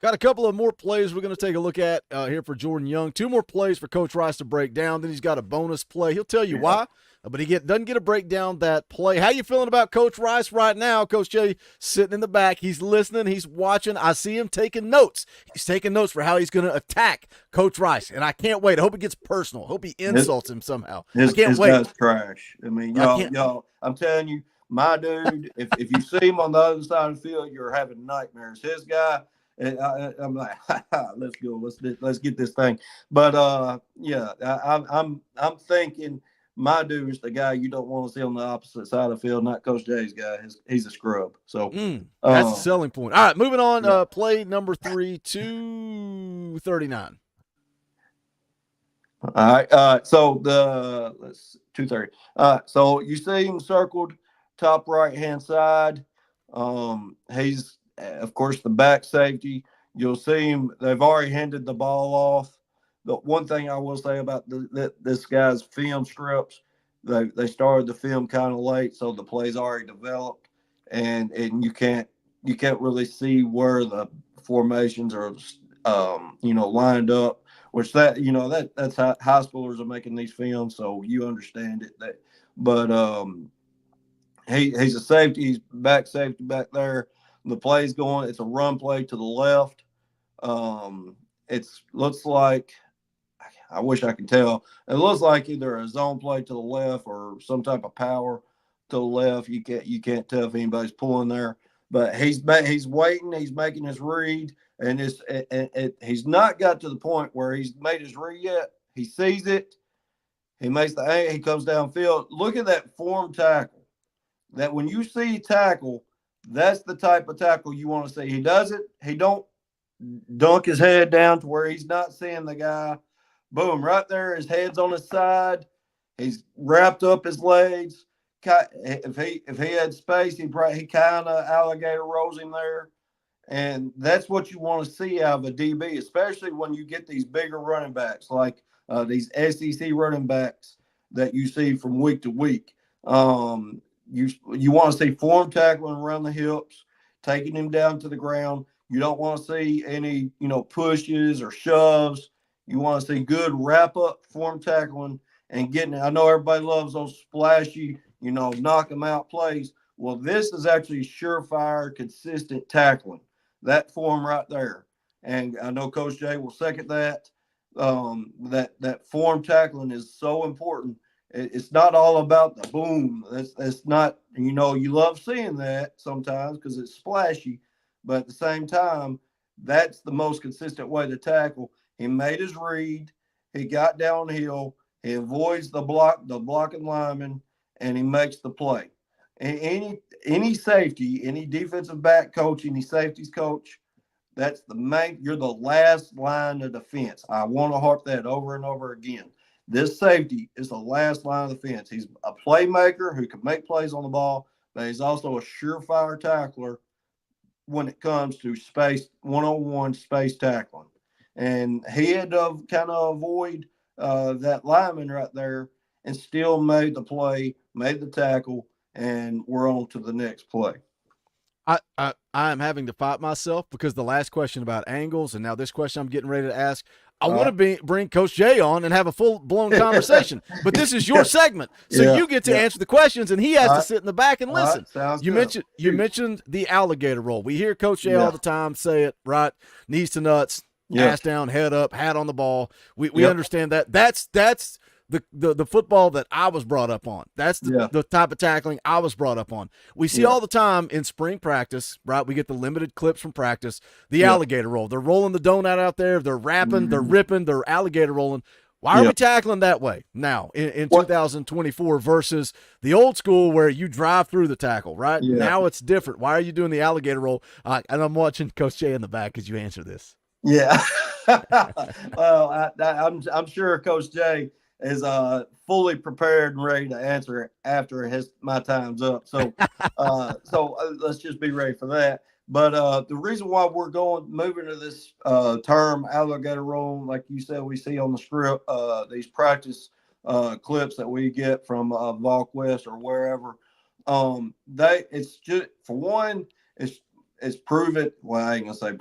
Got a couple of more plays we're going to take a look at here for Jordan Young. 2 more plays for Coach Rice to break down. Then he's got a bonus play. He'll tell you why, but he doesn't get a breakdown that play. How you feeling about Coach Rice right now? Coach Jay sitting in the back. He's listening. He's watching. I see him taking notes. He's taking notes for how he's going to attack Coach Rice, and I can't wait. I hope it gets personal. I hope he insults him somehow. I can't wait. His guy's trash. I mean, y'all, I'm telling you, my dude, if you see him on the other side of the field, you're having nightmares. His guy, I'm like, let's go, let's get this thing. But I'm thinking my dude is the guy you don't want to see on the opposite side of the field, not Coach Jay's guy. He's a scrub. So that's the selling point. All right, moving on. Play number 3, 239. All right. So let's 230. So you see him circled top right hand side. He's of course the back safety. You'll see him. They've already handed the ball off. The one thing I will say about this guy's film strips, they started the film kind of late, so the play's already developed, and you can't really see where the formations are lined up. Which that's how high schoolers are making these films, so you understand it. But he's a safety. He's back safety back there. The play's going. It's a run play to the left. It looks like, I wish I could tell. It looks like either a zone play to the left or some type of power to the left. You can't tell if anybody's pulling there. But he's waiting. He's making his read, and he's not got to the point where he's made his read yet. He sees it. He makes he comes downfield. Look at that form tackle. That when you see tackle, that's the type of tackle you want to see. He doesn't. He don't dunk his head down to where he's not seeing the guy. Boom, right there. His head's on his side. He's wrapped up his legs. If he had space, he kind of alligator rolls him there. And that's what you want to see out of a DB, especially when you get these bigger running backs like these SEC running backs that you see from week to week. You want to see form tackling around the hips, taking him down to the ground. You don't want to see any, pushes or shoves. You want to see good wrap-up form tackling and getting it. I know everybody loves those splashy, knock them out plays. Well, this is actually surefire, consistent tackling. That form right there. And I know Coach Jay will second that. That form tackling is so important. It's not all about the boom. That's not, you love seeing that sometimes because it's splashy, but at the same time, that's the most consistent way to tackle. He made his read. He got downhill. He avoids the blocking lineman, and he makes the play. And any safety, any defensive back coach, any safeties coach, that's the main. You're the last line of defense. I want to harp that over and over again. This safety is the last line of defense. He's a playmaker who can make plays on the ball, but he's also a surefire tackler when it comes to space, one-on-one space tackling. And he had to kind of avoid that lineman right there and still made the play, made the tackle, and we're on to the next play. I am having to fight myself because the last question about angles and now this question I'm getting ready to ask, I want to bring Coach Jay on and have a full-blown conversation. But this is your segment, so you get to answer the questions, and he has to sit in the back and listen. You mentioned the alligator roll. We hear Coach Jay all the time say it, right? Knees to nuts, ass down, head up, hat on the ball. We understand that. That's the football that I was brought up on. That's the type of tackling I was brought up on. We see all the time in spring practice, right? We get the limited clips from practice, the alligator roll. They're rolling the donut out there. They're rapping, they're ripping, they're alligator rolling. Why are we tackling that way now in 2024 versus the old school where you drive through the tackle, right? Now it's different. Why are you doing the alligator roll? And I'm watching Coach Jay in the back as you answer this. Yeah. Well, I'm sure Coach Jay is fully prepared and ready to answer it after my time's up. So let's just be ready for that. But the reason why we're moving to this term alligator roll, like you said, we see on the script, these practice clips that we get from VolQuest or wherever. It's just, for one, it's proven. Well, I ain't gonna say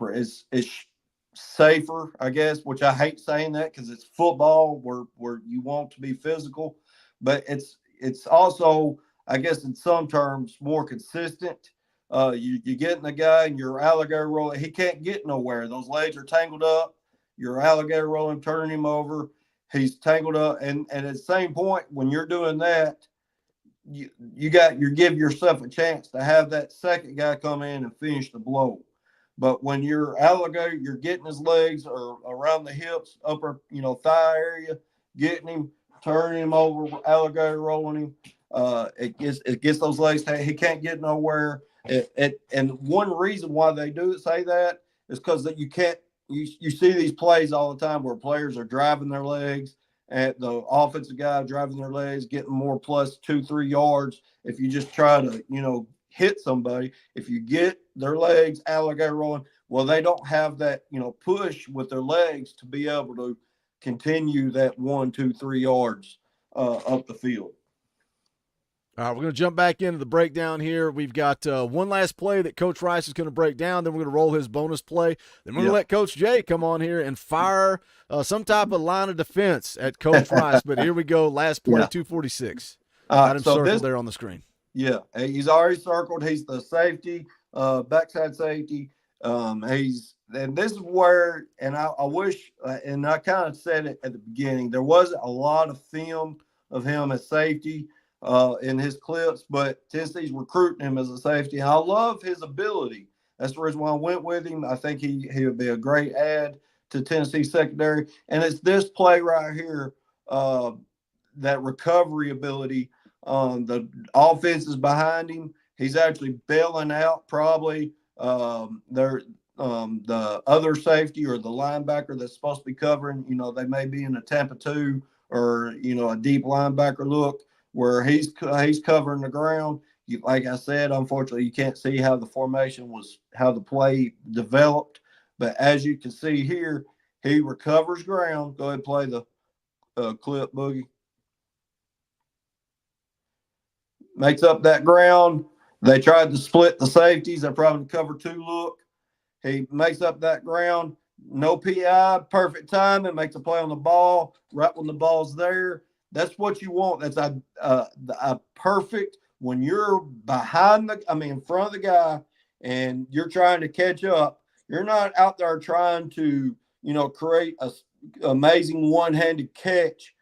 it's safer, I guess, which I hate saying that because it's football where you want to be physical, but it's also, I guess, in some terms more consistent. You getting the guy and your alligator rolling, he can't get nowhere. Those legs are tangled up. Your alligator rolling, turning him over, he's tangled up, and at the same point when you're doing that, you give yourself a chance to have that second guy come in and finish the blow. But when you're alligator, you're getting his legs or around the hips, upper, thigh area, getting him, turning him over, alligator rolling him. It gets those legs. He can't get nowhere. And one reason why they say that is because that you can't. You see these plays all the time where players are driving their legs, at the offensive guy driving their legs, getting more plus 2-3 yards. If you just try to hit somebody, if you get their legs alligator rolling, well, they don't have that push with their legs to be able to continue that 1-2-3 yards up the field. All right, we're going to jump back into the breakdown here. We've got one last play that Coach Rice is going to break down. Then we're going to roll his bonus play. Then we're going to let Coach Jay come on here and fire some type of line of defense at Coach Rice. But here we go. Last play, 246. Got him circled there on the screen. Yeah, he's already circled. He's the safety, backside safety. And this is where, and I wish, and I kind of said it at the beginning, there wasn't a lot of film of him as safety in his clips, but Tennessee's recruiting him as a safety. And I love his ability. That's the reason why I went with him. I think he would be a great add to Tennessee secondary. And it's this play right here, that recovery ability. The offense is behind him. He's actually bailing out probably the other safety or the linebacker that's supposed to be covering. They may be in a Tampa 2 or a deep linebacker look where he's covering the ground. Like I said, unfortunately, you can't see how the formation was, how the play developed. But as you can see here, he recovers ground. Go ahead and play the clip, Boogie. Makes up that ground. They tried to split the safeties. They're probably cover 2 look. He makes up that ground. No PI, perfect timing, makes a play on the ball right when the ball's there. That's what you want. That's a perfect when you're in front of the guy and you're trying to catch up. You're not out there trying to, create a amazing one-handed catch.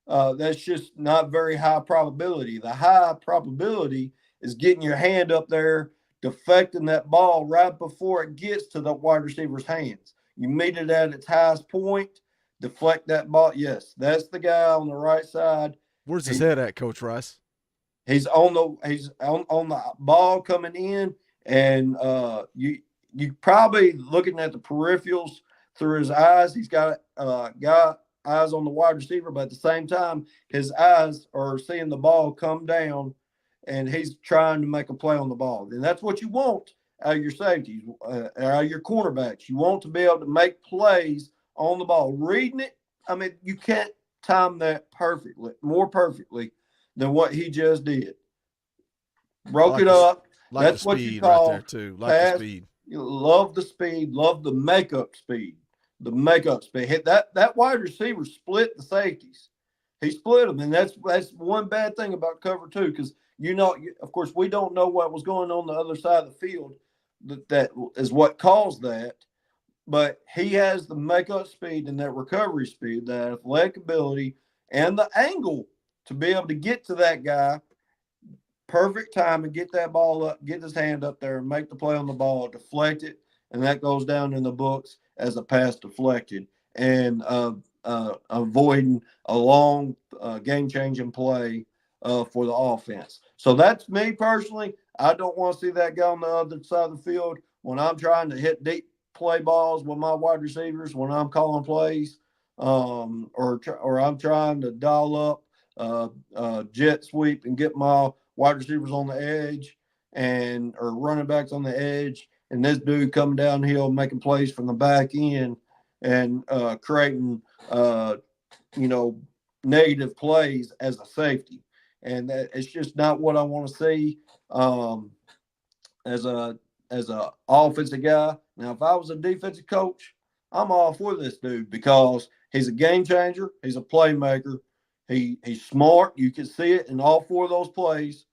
That's just not very high probability. The high probability is getting your hand up there, deflecting that ball right before it gets to the wide receiver's hands. You meet it at its highest point, deflect that ball. Yes, that's the guy on the right side. Where's his head at, Coach Rice? He's on the ball coming in, and you probably looking at the peripherals through his eyes. He's got eyes on the wide receiver, but at the same time, his eyes are seeing the ball come down, and he's trying to make a play on the ball. And that's what you want out of your safeties, out of your cornerbacks. You want to be able to make plays on the ball. Reading it, you can't time that more perfectly than what he just did. Broke it up. That's what you call right there too. The speed. Love the speed. Love the makeup speed. The makeup speed. That wide receiver split the safeties. He split them, and that's one bad thing about cover two, because of course, we don't know what was going on the other side of the field. That is what caused that. But he has the makeup speed and that recovery speed, that athletic ability, and the angle to be able to get to that guy, perfect time, and get that ball up, get his hand up there, and make the play on the ball, deflect it, and that goes down in the books as a pass deflected, and avoiding a long game-changing play for the offense. So that's me personally. I don't want to see that guy on the other side of the field when I'm trying to hit deep play balls with my wide receivers, when I'm calling plays, or I'm trying to dial up jet sweep and get my wide receivers on the edge or running backs on the edge, and this dude coming downhill making plays from the back end and creating negative plays as a safety. And that it's just not what I want to see as a offensive guy. Now, if I was a defensive coach, I'm all for this dude because he's a game changer. He's a playmaker. He's smart. You can see it in all four of those plays.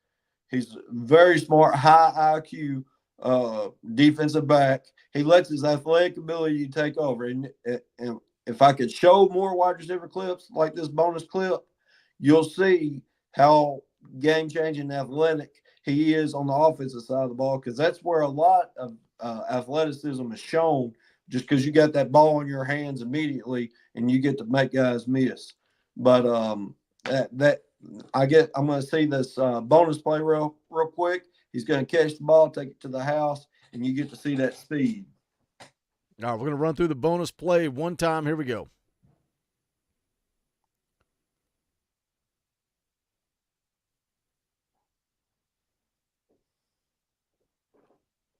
He's very smart, high IQ defensive back. He lets his athletic ability take over. And if I could show more wide receiver clips like this bonus clip, you'll see how game-changing athletic he is on the offensive side of the ball, because that's where a lot of athleticism is shown, just because you got that ball in your hands immediately and you get to make guys miss. But I'm going to see this bonus play real quick. He's going to catch the ball, take it to the house, and you get to see that speed. All right, we're going to run through the bonus play one time. Here we go.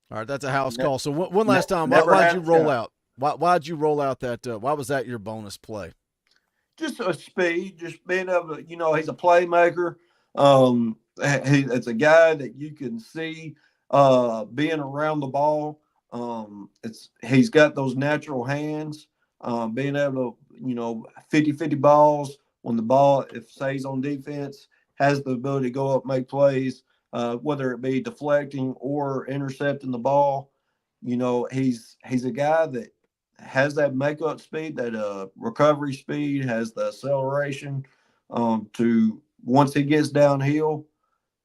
All right, that's a house call. So one last time, why'd you roll out? Why'd you roll out that? Why was that your bonus play? Just a speed, just being able to, he's a playmaker. It's a guy that you can see being around the ball. He's got those natural hands, being able to, 50-50 balls when the ball, if stays on defense, has the ability to go up, make plays. Whether it be deflecting or intercepting the ball, he's a guy that has that makeup speed, that recovery speed, has the acceleration to once he gets downhill,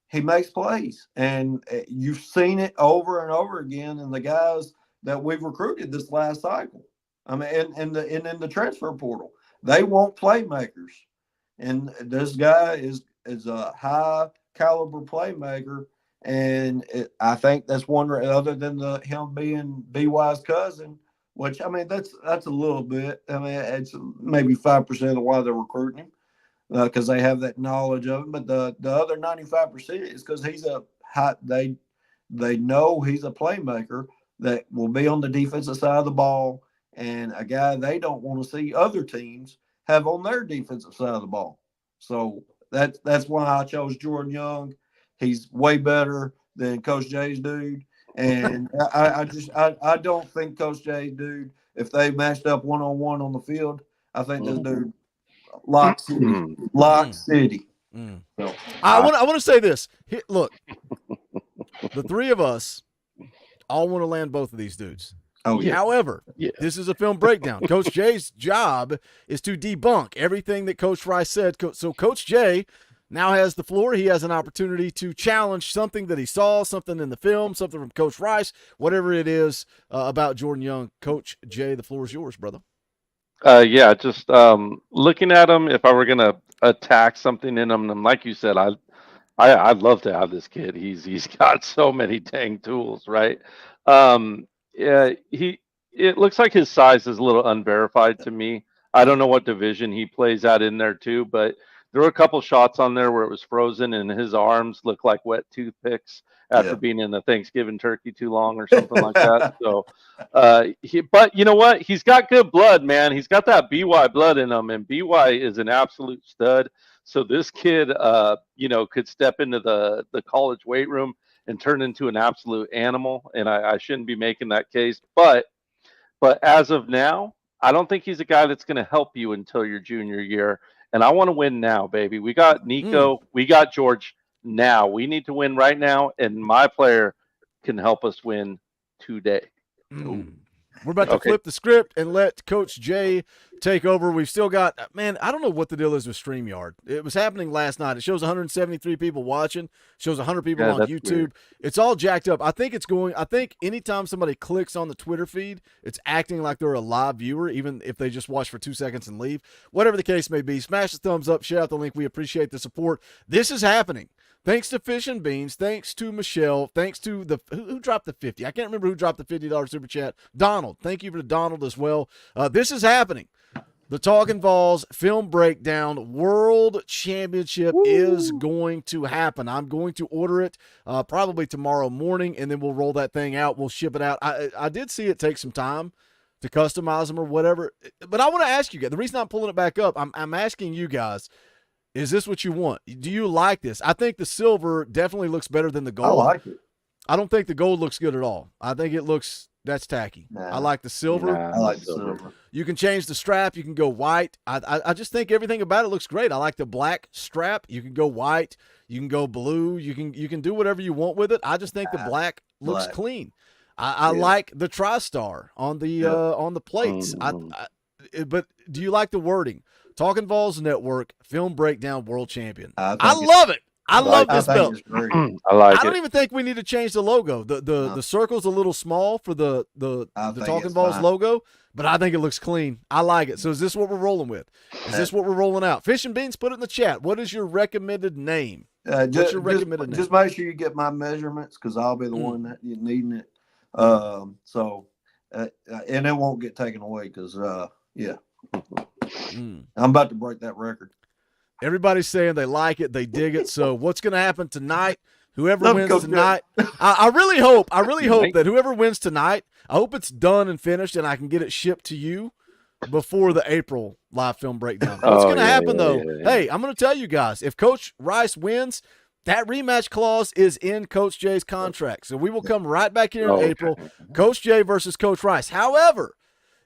he makes plays. And you've seen it over and over again in the guys that we've recruited this last cycle. And in the transfer portal, they want playmakers. And this guy is a high caliber playmaker, and I think that's one, other than him being BY's cousin, which that's a little bit. It's maybe 5% of why they're recruiting him, because they have that knowledge of him. But the other 95% is because he's they know he's a playmaker that will be on the defensive side of the ball, and a guy they don't want to see other teams have on their defensive side of the ball. So that's why I chose Jordan Young. He's way better than Coach J's dude. And I don't think Coach J's dude, if they matched up one-on-one on the field, I think this dude Lock City. Lock City. So, I want to say this. Here, look, the three of us all want to land both of these dudes. Oh, yeah. However, this is a film breakdown. Coach J's job is to debunk everything that Coach Rice said. So Coach J now has the floor. He has an opportunity to challenge something that he saw, something in the film, something from Coach Rice, whatever it is about Jordan Young. Coach J, the floor is yours, brother. Yeah, just looking at him, if I were gonna attack something in him, and like you said, I'd love to have this kid. He's got so many dang tools, right? Yeah, it looks like his size is a little unverified to me. I don't know what division he plays at in there too, but there were a couple shots on there where it was frozen and his arms looked like wet toothpicks after being in the Thanksgiving turkey too long or something like that. So, but you know what? He's got good blood, man. He's got that BY blood in him, and BY is an absolute stud. So this kid, could step into the college weight room and turn into an absolute animal. And I shouldn't be making that case, but as of now, I don't think he's a guy that's going to help you until your junior year. And I want to win now, baby. We got Nico, we got George now. We need to win right now, and my player can help us win today. We're about to flip the script and let Coach J take over. We've still got, man, I don't know what the deal is with StreamYard. It was happening last night. It shows 173 people watching, shows 100 people on YouTube. Weird. It's all jacked up. I think anytime somebody clicks on the Twitter feed, it's acting like they're a live viewer, even if they just watch for 2 seconds and leave. Whatever the case may be, smash the thumbs up, share out the link. We appreciate the support. This is happening. Thanks to Fish and Beans. Thanks to Michelle. Thanks to who dropped the 50. I can't remember who dropped the $50 super chat. Donald. Thank you for Donald as well. This is happening. The Talkin VAWLS film breakdown world championship is going to happen. I'm going to order it probably tomorrow morning, and then we'll roll that thing out. We'll ship it out. I did see it take some time to customize them or whatever. But I want to ask you guys. The reason I'm pulling it back up, I'm asking you guys, is this what you want? Do you like this? I think the silver definitely looks better than the gold. I like it. I don't think the gold looks good at all. I think it looks – that's tacky. I like the silver. I like the silver. You can change the strap. You can go white. I just think everything about it looks great. I like the black strap. You can go white. You can go blue. You can do whatever you want with it. I just think the black looks clean. I like the TriStar on the plates. But do you like the wording? Talkin VAWLS Network Film Breakdown World Champion. I love it. I love this belt. I like it. I don't even think we need to change the logo. The circle's a little small for the Talkin VAWLS logo, but I think it looks clean. I like it. So is this what we're rolling with? Is this what we're rolling out? Fish and Beans, put it in the chat. What is your recommended name? What's your recommended name? Just make sure you get my measurements because I'll be the one that you're needing it. And it won't get taken away because, I'm about to break that record. Everybody's saying they like it, they dig it. So what's going to happen tonight? Whoever wins tonight, I really hope that whoever wins tonight, I hope it's done and finished, and I can get it shipped to you before the April live film breakdown. What's going to happen though? Hey, I'm going to tell you guys: if Coach Rice wins, that rematch clause is in Coach J's contract, so we will come right back here in April. Coach J versus Coach Rice. However,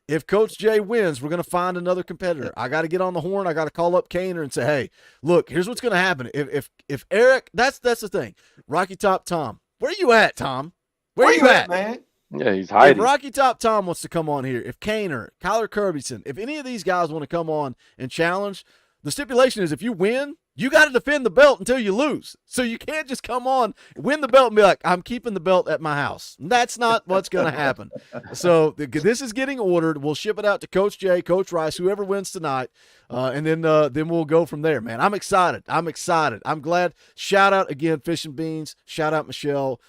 if Coach J wins, we're going to find another competitor. I got to get on the horn. I got to call up Kaner and say, hey, look, here's what's going to happen. If Eric, that's the thing. Rocky Top Tom, where you at, Tom? Where you at, man? Yeah, he's hiding. If Rocky Top Tom wants to come on here, if Kaner, Kyler Kirbyson, if any of these guys want to come on and challenge, the stipulation is if you win, you got to defend the belt until you lose. So you can't just come on, win the belt, and be like, I'm keeping the belt at my house. That's not what's going to happen. So this is getting ordered. We'll ship it out to Coach J, Coach Rice, whoever wins tonight, and then we'll go from there, man. I'm excited. I'm glad. Shout out again, Fish and Beans. Shout out Michelle.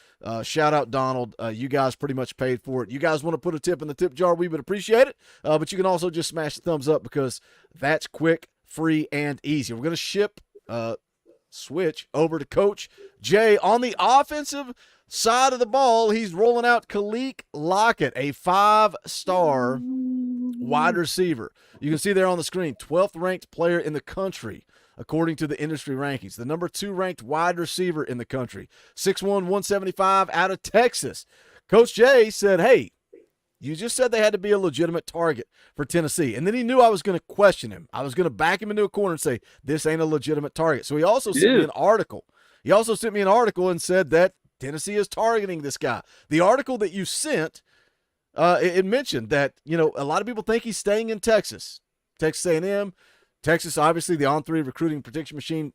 Shout out Donald. You guys pretty much paid for it. You guys want to put a tip in the tip jar, we would appreciate it. But you can also just smash the thumbs up because that's quick, free, and easy. We're going to ship switch over to Coach J. On the offensive side of the ball, he's rolling out Kaliq Lockett, a 5-star wide receiver. You can see there on the screen, 12th ranked player in the country, according to the industry rankings. The number 2 ranked wide receiver in the country. 6'1", 175 out of Texas. Coach J said, hey, You just said they had to be a legitimate target for Tennessee. And then he knew I was going to question him. I was going to back him into a corner and say, this ain't a legitimate target. So he also sent me an article. He also sent me an article and said that Tennessee is targeting this guy. The article that you sent, it mentioned that, a lot of people think he's staying in Texas. Texas A&M, Texas, obviously the on-3 recruiting prediction machine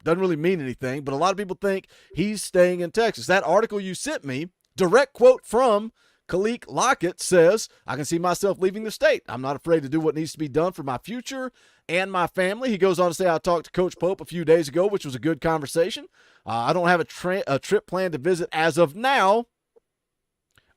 doesn't really mean anything, but a lot of people think he's staying in Texas. That article you sent me, direct quote from Kaliq Lockett, says, I can see myself leaving the state. I'm not afraid to do what needs to be done for my future and my family. He goes on to say, I talked to Coach Pope a few days ago, which was a good conversation. I don't have a trip planned to visit as of now.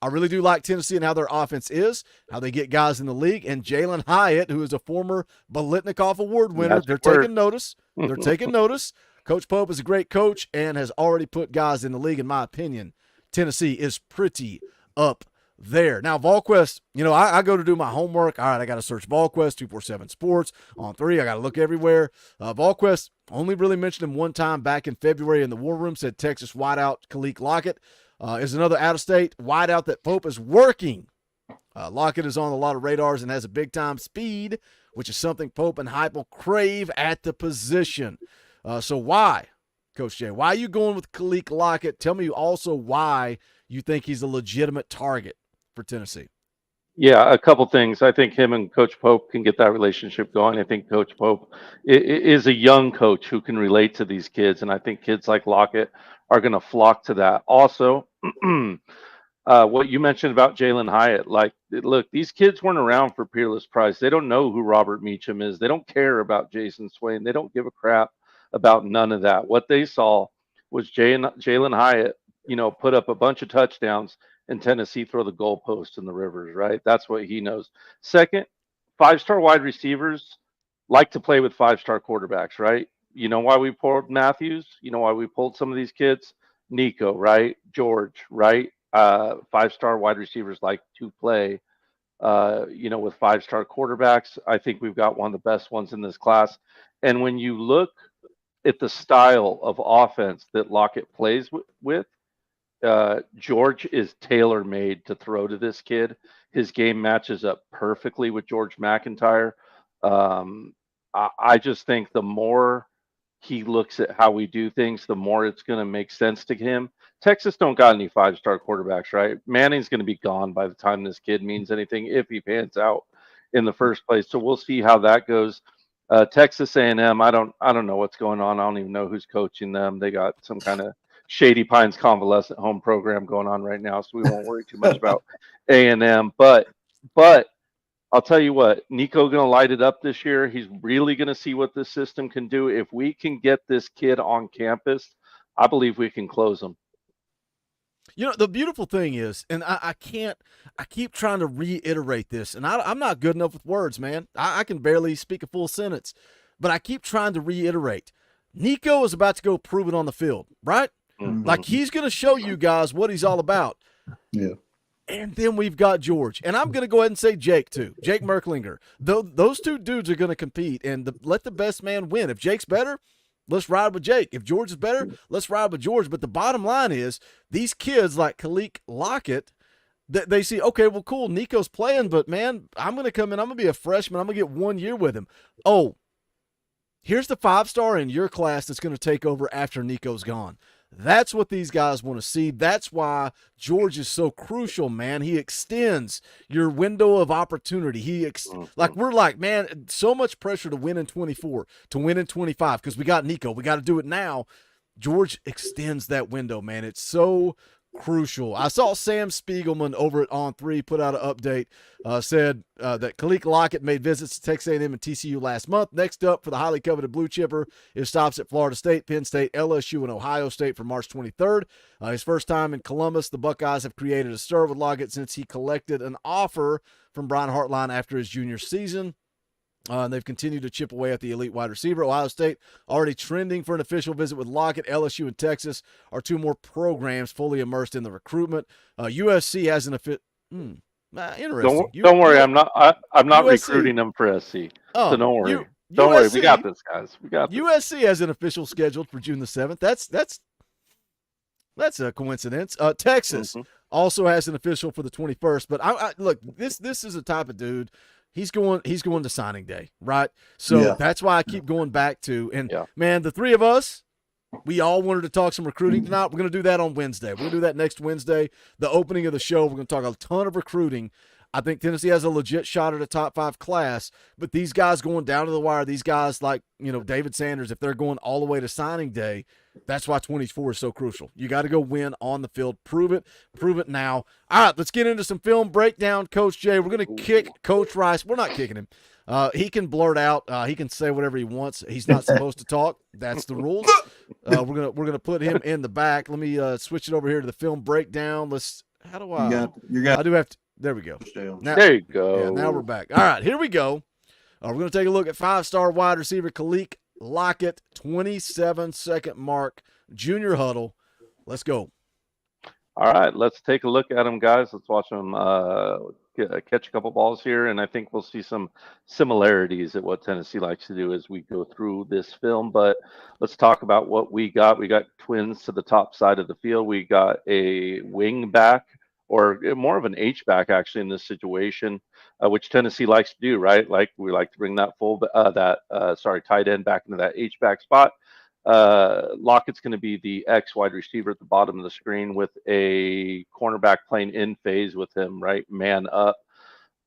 I really do like Tennessee and how their offense is, how they get guys in the league. And Jalen Hyatt, who is a former Bolitnikoff Award winner, they're taking notice. They're taking notice. Coach Pope is a great coach and has already put guys in the league. In my opinion, Tennessee is pretty up there. Now, VolQuest, I go to do my homework. All right, I got to search VolQuest, 247 Sports, on 3. I got to look everywhere. VolQuest only really mentioned him one time back in February in the War Room, said Texas wideout Kaliq Lockett is another out-of-state wideout that Pope is working. Lockett is on a lot of radars and has a big-time speed, which is something Pope and Heupel crave at the position. So why, Coach Jay, why are you going with Kaliq Lockett? Tell me also why you think he's a legitimate target for Tennessee. Yeah, a couple things. I think him and Coach Pope can get that relationship going. I think Coach Pope is a young coach who can relate to these kids, and I think kids like Lockett are going to flock to that. Also, what you mentioned about Jalen Hyatt, look, these kids weren't around for Peerless Prize. They don't know who Robert Meacham is. They don't care about Jason Swain. They don't give a crap about none of that. What they saw was Jalen Hyatt, put up a bunch of touchdowns and Tennessee throw the goalpost in the rivers, right? That's what he knows. Second, 5-star wide receivers like to play with 5-star quarterbacks, right? You know why we pulled Matthews? You know why we pulled some of these kids? Nico, right? George, right? 5-star wide receivers like to play, with 5-star quarterbacks. I think we've got one of the best ones in this class. And when you look at the style of offense that Lockett plays with, George is tailor-made to throw to this kid. His game matches up perfectly with George McIntyre. I just think the more he looks at how we do things, the more it's going to make sense to him. Texas don't got any 5-star quarterbacks, right? Manning's going to be gone by the time this kid means anything if he pans out in the first place. So we'll see how that goes. Texas A&M, I don't know what's going on. I don't even know who's coaching them. They got some kind of Shady Pines convalescent home program going on right now, so we won't worry too much about A&M. But I'll tell you what, Nico going to light it up this year. He's really going to see what this system can do. If we can get this kid on campus, I believe we can close him. The beautiful thing is, and I keep trying to reiterate this, and I'm not good enough with words, man. I can barely speak a full sentence, but I keep trying to reiterate. Nico is about to go prove it on the field, right? Mm-hmm. Like, he's going to show you guys what he's all about. Yeah. And then we've got George. And I'm going to go ahead and say Jake, too. Jake Merklinger. Those two dudes are going to compete, and let the best man win. If Jake's better, let's ride with Jake. If George is better, let's ride with George. But the bottom line is, these kids like Kaliq Lockett, they see, okay, well, cool, Nico's playing, but, man, I'm going to come in. I'm going to be a freshman. I'm going to get 1 year with him. Oh, here's the 5-star in your class that's going to take over after Nico's gone. That's what these guys want to see. That's why George is so crucial, man. He extends your window of opportunity. We're like, man, so much pressure to win in 24, to win in 25, because we got Nico. We got to do it now. George extends that window, man. It's so crucial. I saw Sam Spiegelman over at On3 put out an update, said that Kaliq Lockett made visits to Texas A&M and TCU last month. Next up for the highly coveted blue chipper is stops at Florida State, Penn State, LSU, and Ohio State for March 23rd. His first time in Columbus, the Buckeyes have created a stir with Lockett since he collected an offer from Brian Hartline after his junior season. And they've continued to chip away at the elite wide receiver. Ohio State already trending for an official visit with Lockett. LSU and Texas are two more programs fully immersed in the recruitment. USC has an official. Interesting. Don't worry, I'm not recruiting them for SC. So don't worry. Don't worry, we got this, guys. We got this. USC has an official scheduled for June the 7th. That's a coincidence. Texas also has an official for the 21st. But I look, this is a type of dude. He's going to signing day, right? So that's why I keep going back to. And man, the three of us, we all wanted to talk some recruiting tonight. We're going to do that on Wednesday. We're going to do that next Wednesday, the opening of the show. We're going to talk a ton of recruiting. I think Tennessee has a legit shot at a top 5 class, but these guys going down to the wire, these guys like, David Sanders, if they're going all the way to signing day, that's why 24 is so crucial. You got to go win on the field. Prove it now. All right, let's get into some film breakdown. Coach Jay, we're going to kick Coach Rice. We're not kicking him. He can blurt out. He can say whatever he wants. He's not supposed to talk. That's the rules. We're gonna put him in the back. Let me switch it over here to the film breakdown. How do I? I do have to. There we go. Now, there you go. Yeah, now we're back. All right, here we go. We're going to take a look at 5-star wide receiver Kaliq Lockett, 27-second mark, junior huddle. Let's go. All right, let's take a look at him, guys. Let's watch him catch a couple balls here, and I think we'll see some similarities at what Tennessee likes to do as we go through this film. But let's talk about what we got. We got twins to the top side of the field. We got a wing back, or more of an H-back actually in this situation, which Tennessee likes to do, right? Like we like to bring that tight end back into that H-back spot. Lockett's going to be the X wide receiver at the bottom of the screen with a cornerback playing in phase with him, right? Man up.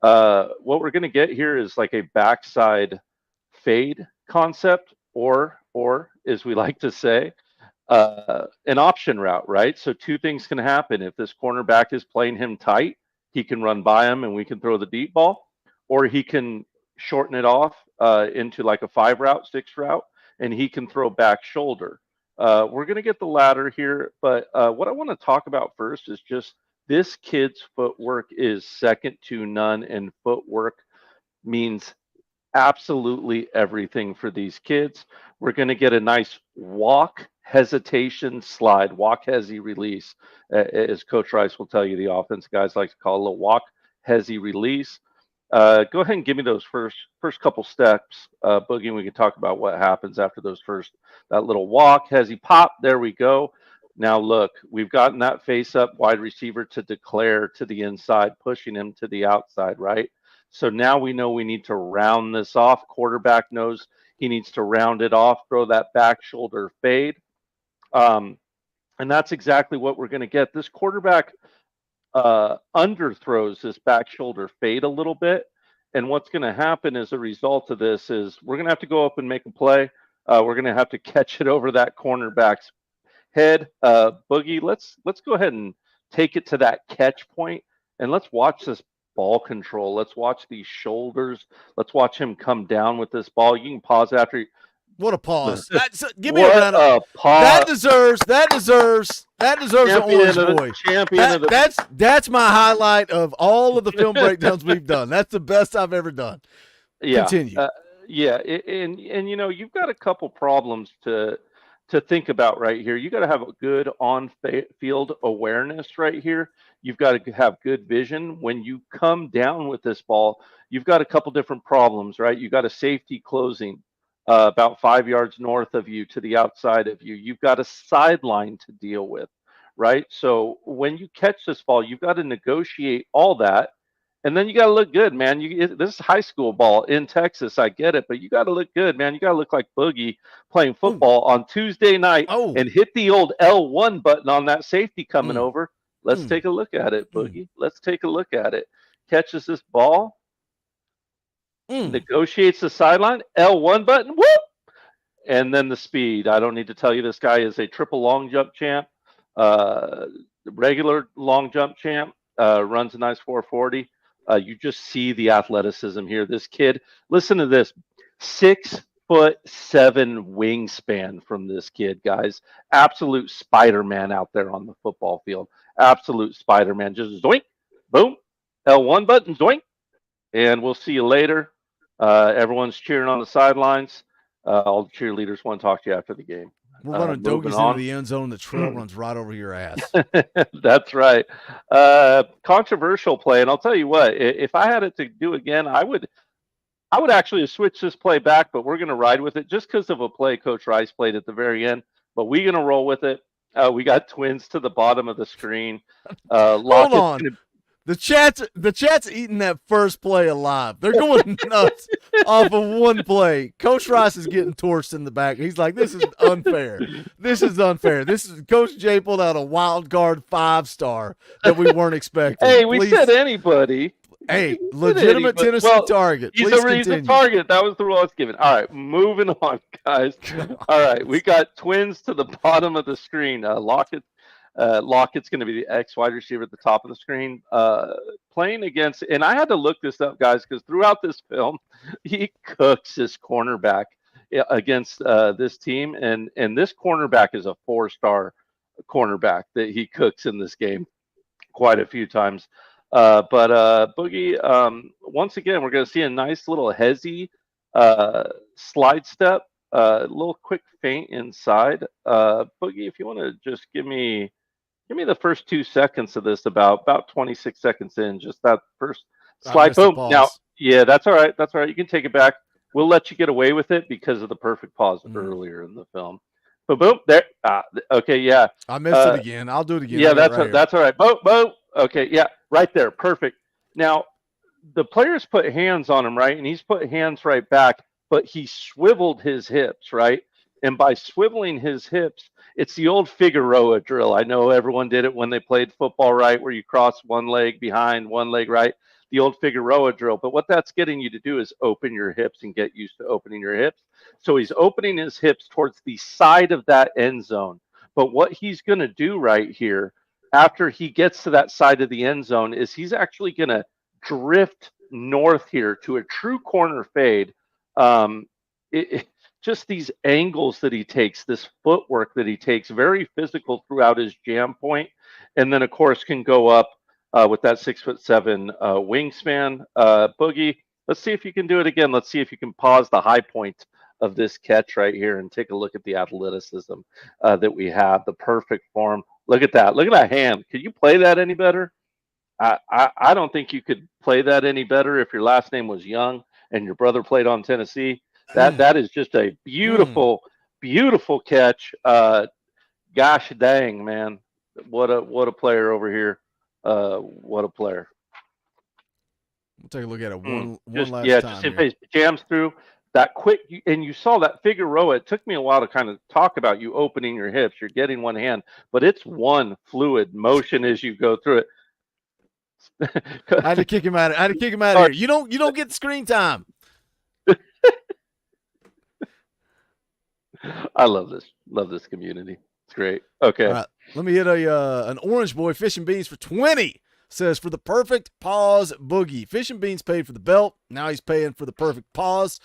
What we're going to get here is like a backside fade concept, or as we like to say, an option route, right? So two things can happen. If this cornerback is playing him tight, he can run by him and we can throw the deep ball, or he can shorten it off into like a 5 route, 6 route, and he can throw back shoulder. We're going to get the latter here, but what I want to talk about first is just this kid's footwork is second to none, and footwork means absolutely everything for these kids. We're going to get a nice walk, hesitation, slide, walk, hesi, release, as Coach Rice will tell you, the offense guys like to call it a walk, hesi, release. Go ahead and give me those first couple steps, Boogie, and we can talk about what happens after that little walk, hesi, pop. There we go. Now look, we've gotten that face up wide receiver to declare to the inside, pushing him to the outside, right? So now we know we need to round this off. Quarterback knows he needs to round it off, throw that back shoulder fade. And that's exactly what we're going to get. This quarterback underthrows this back shoulder fade a little bit. And what's going to happen as a result of this is we're going to have to go up and make a play. We're going to have to catch it over that cornerback's head. Boogie, let's go ahead and take it to that catch point, and let's watch this ball control. Let's watch these shoulders. Let's watch him come down with this ball. You can pause after. What a pause! Give me a round of pause. That deserves an orange boy. That's my highlight of all of the film breakdowns we've done. That's the best I've ever done. Yeah. Continue. And you've got a couple problems to think about right here. You got to have a good on-field awareness right here. You've got to have good vision. When you come down with this ball, you've got a couple different problems, right? You got a safety closing about 5 yards north of you to the outside of you. You've got a sideline to deal with, right? So when you catch this ball, you've got to negotiate all that. And then you got to look good, man. This is high school ball in Texas. I get it, but you got to look good, man. You got to look like Boogie playing football on Tuesday night and hit the old L1 button on that safety coming over. Let's take a look at it, Boogie. Let's take a look at it. Catches this ball, negotiates the sideline, L1 button, whoop! And then the speed. I don't need to tell you this guy is a triple long jump champ, regular long jump champ, runs a nice 440. You just see the athleticism here. This kid, listen to this, 6'7" wingspan from this kid, guys. Absolute Spider-Man out there on the football field. Absolute Spider-Man. Just zoink, boom, L1 button, zoink. And we'll see you later. Everyone's cheering on the sidelines. All the cheerleaders want to talk to you after the game. We're running dogies into the end zone. The trail runs right over your ass. That's right. Controversial play, and I'll tell you what. If I had it to do again, I would actually switch this play back, but we're going to ride with it just because of a play Coach Rice played at the very end. But we're going to roll with it. We got twins to the bottom of the screen. Hold Lockett's on. gonna- The chat's eating that first play alive. They're going nuts off of one play. Coach Rice is getting torched in the back. He's like, this is unfair. This is unfair. This is Coach J pulled out a wild card 5-star that we weren't expecting. Hey, we Please- said anybody. Hey, legitimate Tennessee target. He's Please a continue. target. That was the rule I was given. All right, moving on, guys. All right, we got twins to the bottom of the screen. Lockett's going to be the X wide receiver at the top of the screen, playing against. And I had to look this up, guys, because throughout this film, he cooks his cornerback against this team, and this cornerback is a 4-star cornerback that he cooks in this game quite a few times. But Boogie, once again, we're going to see a nice little hezzy slide step, little quick feint inside. Boogie, if you want to just give me the first 2 seconds of this, about 26 seconds in, just that first slide. Boom. Now, yeah, that's all right. That's all right. You can take it back. We'll let you get away with it because of the perfect pause earlier in the film. But boom, there. Okay, yeah. I missed it again. I'll do it again. Yeah, that's all right. Boom, boom. Okay, yeah, right there. Perfect. Now, the players put hands on him, right? And he's put hands right back, but he swiveled his hips, right? And by swiveling his hips, it's the old Figueroa drill. I know everyone did it when they played football, right? Where you cross one leg behind, one leg right. The old Figueroa drill. But what that's getting you to do is open your hips and get used to opening your hips. So he's opening his hips towards the side of that end zone. But what he's going to do right here, after he gets to that side of the end zone, is he's actually going to drift north here to a true corner fade. Just these angles that he takes, this footwork that he takes, very physical throughout his jam point, and then of course can go up with that 6'7" wingspan. Boogie, let's see if you can do it again. Let's see if you can pause the high point of this catch right here and take a look at the athleticism that we have, the perfect form. Look at that. Look at that hand. Could you play that any better? I don't think you could play that any better if your last name was Young and your brother played on Tennessee. That is just a beautiful, beautiful catch. Gosh dang, man. What a player over here. What a player. We'll take a look at it one last time. Just in case jams through that quick, and you saw that Figueroa. It took me a while to kind of talk about you opening your hips. You're getting one hand, but it's one fluid motion as you go through it. I had to kick him out. I had to kick him out of here. You don't get screen time. I love this community. It's great. Okay. All right. Let me hit an Orange Boy Fish and Beans for 20. Says for the perfect pause, Boogie. Fish and Beans paid for the belt. Now he's paying for the perfect pause.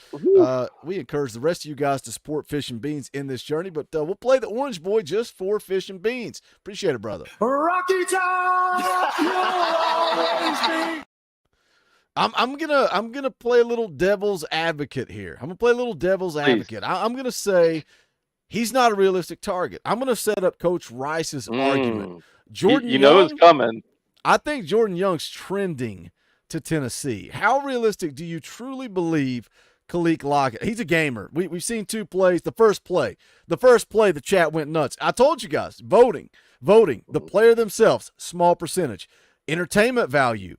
We encourage the rest of you guys to support Fish and Beans in this journey, but we'll play the Orange Boy just for Fish and Beans. Appreciate it, brother. Rocky Top, you'll always be. I'm gonna play a little devil's advocate here. I'm gonna say he's not a realistic target. I'm gonna set up Coach Rice's argument. Jordan, you know it's coming. I think Jordan Young's trending to Tennessee. How realistic do you truly believe Kaliq Lockett? He's a gamer. We've seen 2 plays. The first play, the chat went nuts. I told you guys, voting. The player themselves, small percentage. Entertainment value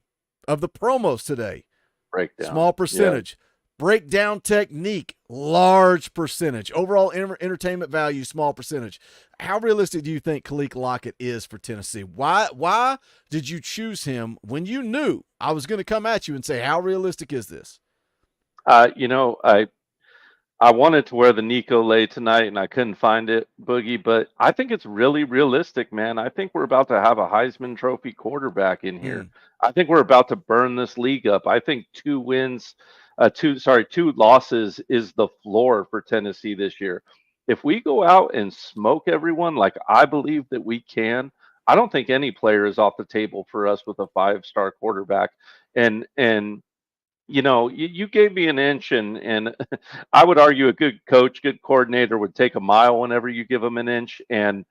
of the promos today, breakdown, small percentage. Yeah. Breakdown technique, large percentage. Overall entertainment value, small percentage. How realistic do you think Kaliq Lockett is for Tennessee? Why did you choose him when you knew I was going to come at you and say, how realistic is this? I wanted to wear the Nico lay tonight and I couldn't find it, Boogie, but I think it's really realistic, man. I think we're about to have a Heisman Trophy quarterback in here. I think we're about to burn this league up. I think 2 losses is the floor for Tennessee this year. If we go out and smoke everyone like I believe that we can, I don't think any player is off the table for us with a 5-star quarterback. And you gave me an inch, and I would argue a good coach, good coordinator would take a mile whenever you give them an inch. And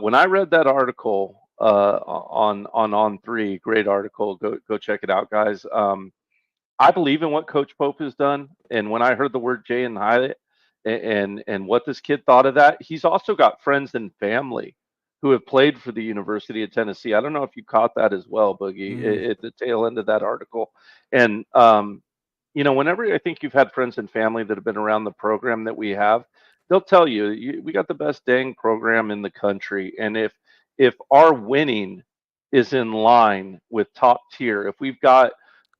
when I read that article on 3, great article, go check it out, guys. I believe in what Coach Pope has done, and when I heard the word Jalen Hyatt and what this kid thought of that, he's also got friends and family who have played for the University of Tennessee. I don't know if you caught that as well, Boogie, at the tail end of that article. And whenever I think you've had friends and family that have been around the program that we have, they'll tell you, we got the best dang program in the country. And if our winning is in line with top tier, if we've got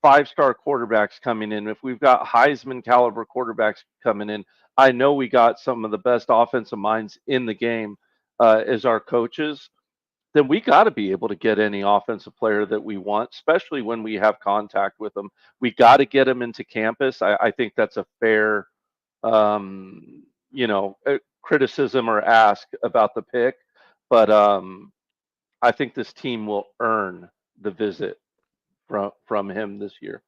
5-star quarterbacks coming in, if we've got Heisman caliber quarterbacks coming in, I know we got some of the best offensive minds in the game as our coaches, then we got to be able to get any offensive player that we want, especially when we have contact with them. We got to get them into campus. I think that's a fair, criticism or ask about the pick. But I think this team will earn the visit from him this year.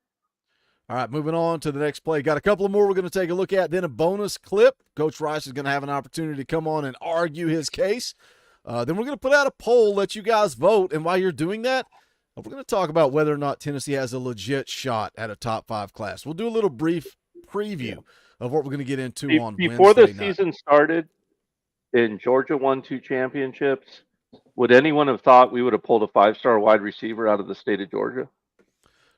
All right, moving on to the next play. Got a couple more we're going to take a look at, then a bonus clip. Coach Rice is going to have an opportunity to come on and argue his case. Then we're going to put out a poll, let you guys vote. And while you're doing that, we're going to talk about whether or not Tennessee has a legit shot at a top 5 class. We'll do a little brief preview of what we're going to get into on before Wednesday the night. season started and Georgia won 2 championships. Would anyone have thought we would have pulled a 5-star wide receiver out of the state of Georgia?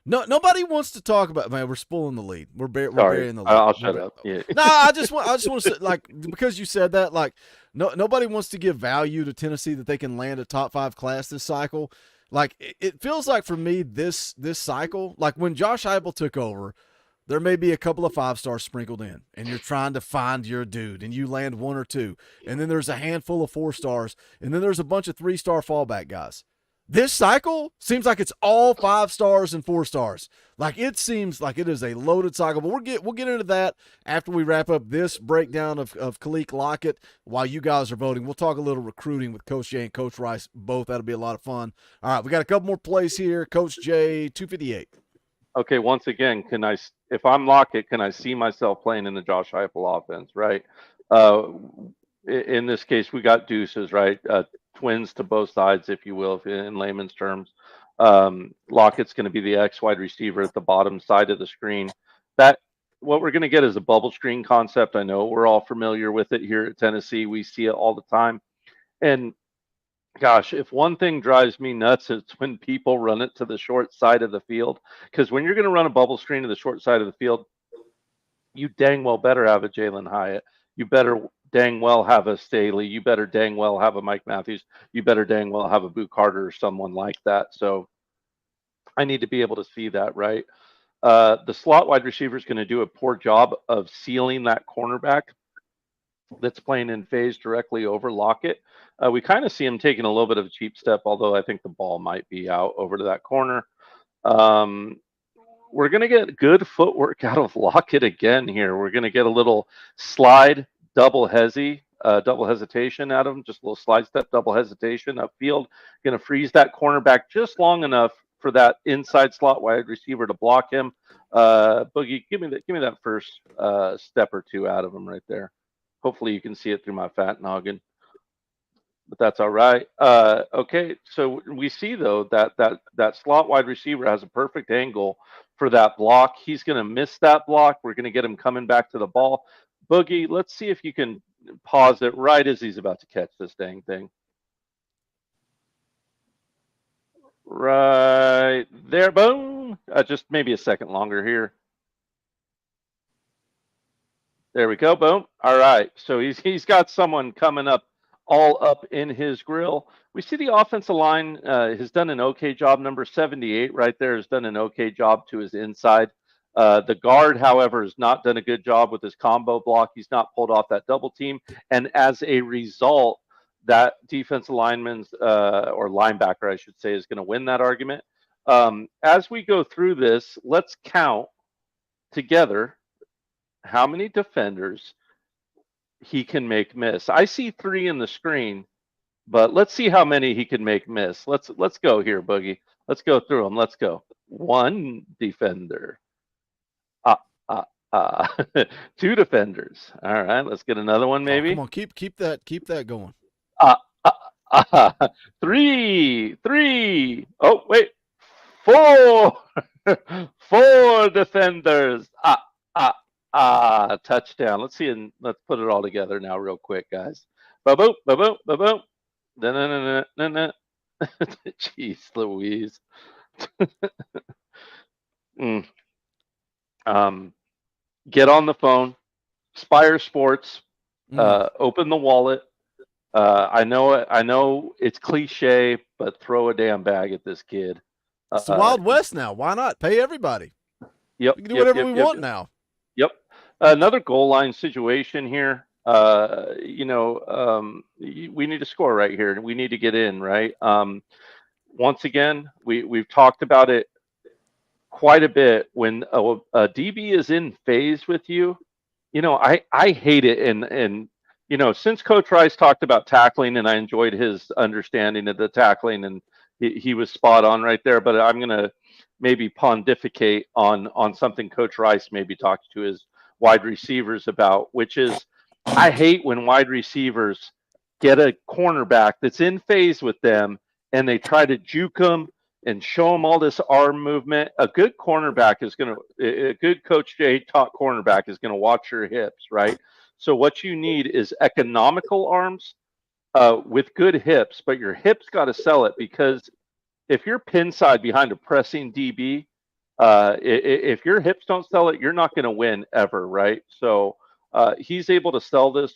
No, nobody wants to talk about. Man, we're spoiling the lead. We're burying the lead. I'll shut up. Yeah. No, I just want to say, like, because you said that, like, nobody wants to give value to Tennessee that they can land a top 5 class this cycle. Like, it feels like for me this cycle, like when Josh Heupel took over, there may be a couple of 5-stars sprinkled in, and you're trying to find your dude, and you land 1 or 2, and then there's a handful of 4-stars, and then there's a bunch of 3-star fallback guys. This cycle seems like it's all 5-stars and 4-stars. Like, it seems like it is a loaded cycle, but we'll get into that after we wrap up this breakdown of Kaliq Lockett while you guys are voting. We'll talk a little recruiting with Coach Jay and Coach Rice both. That'll be a lot of fun. All right, we got a couple more plays here. Coach Jay, 258. Okay, once again, if I'm Lockett, can I see myself playing in the Josh Heupel offense, right? In this case, we got deuces, right? Twins to both sides, if you will, in layman's terms. Lockett's going to be the X wide receiver at the bottom side of the screen. What we're going to get is a bubble screen concept. I know we're all familiar with it here at Tennessee. We see it all the time. And gosh, if one thing drives me nuts, it's when people run it to the short side of the field. Because when you're going to run a bubble screen to the short side of the field, you dang well better have a Jalen Hyatt. You better dang well have a Staley. You better dang well have a Mike Matthews. You better dang well have a Boo Carter or someone like that. So I need to be able to see that, right? The slot wide receiver is going to do a poor job of sealing that cornerback that's playing in phase directly over Lockett. We kind of see him taking a little bit of a cheap step, although I think the ball might be out over to that corner. We're going to get good footwork out of Lockett again here. We're going to get a little slide, double hesitation out of him, just a little slide step, double hesitation upfield. Going to freeze that cornerback just long enough for that inside slot wide receiver to block him. Boogie, give me that first step or two out of him right there. Hopefully you can see it through my fat noggin, but that's all right. Okay, so we see though that slot wide receiver has a perfect angle for that block. He's going to miss that block. We're going to get him coming back to the ball. Boogie, let's see if you can pause it right as he's about to catch this dang thing. Right there, boom. Just maybe a second longer here. There we go, boom. All right, so he's got someone coming up all up in his grill. We see the offensive line has done an okay job. Number 78 right there has done an okay job to his inside. The guard, however, has not done a good job with his combo block. He's not pulled off that double team. And as a result, that defensive lineman's or linebacker, I should say, is going to win that argument. As we go through this, let's count together how many defenders he can make miss. I see 3 in the screen, but let's see how many he can make miss. Let's go here, Boogie. Let's go through them. Let's go. 1 defender. 2 defenders. All right, let's get another one maybe. Oh, come on, keep that going. 3. Oh, wait. 4. 4 defenders. Touchdown. Let's see, and let's put it all together now real quick, guys. Ba-boom, ba-boom, ba-boom. Jeez Louise. Get on the phone, Spire Sports, open the wallet. I know it's cliche, but throw a damn bag at this kid. It's the Wild West now. Why not? Pay everybody. Yep. We can do whatever we want now. Yep. Another goal line situation here. We need to score right here, and we need to get in, right? Once again, we've talked about it quite a bit. When a DB is in phase with you, I hate it. And since Coach Rice talked about tackling, and I enjoyed his understanding of the tackling, and he was spot on right there. But I'm gonna maybe pontificate on something Coach Rice maybe talked to his wide receivers about, which is I hate when wide receivers get a cornerback that's in phase with them and they try to juke them and show them all this arm movement. A good Coach J taught cornerback is going to watch your hips, right? So what you need is economical arms with good hips, but your hips got to sell it, because if you're pin side behind a pressing DB, if your hips don't sell it, you're not going to win ever, right? So he's able to sell this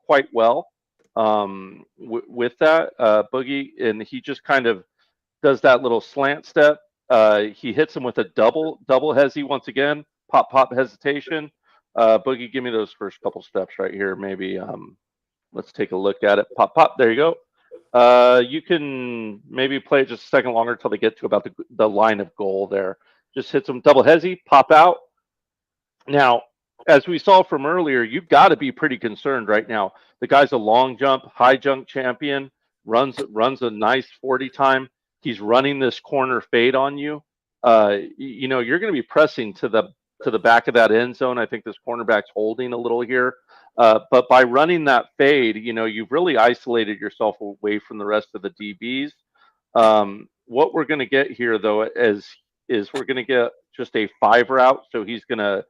quite well with that Boogie, and he just kind of does that little slant step. He hits him with a double hezzy once again, pop hesitation. Boogie, give me those first couple steps right here. Maybe let's take a look at it. Pop. There you go. You can maybe play it just a second longer until they get to about the line of goal there. Just hits them double hezzy, pop out. Now, as we saw from earlier, you've got to be pretty concerned right now. The guy's a long jump, high jump champion, runs a nice 40 time. He's running this corner fade on you. You're going to be pressing to the back of that end zone. I think this cornerback's holding a little here. But by running that fade, you've really isolated yourself away from the rest of the DBs. What we're going to get here, though, is we're going to get just a 5 route. So he's going to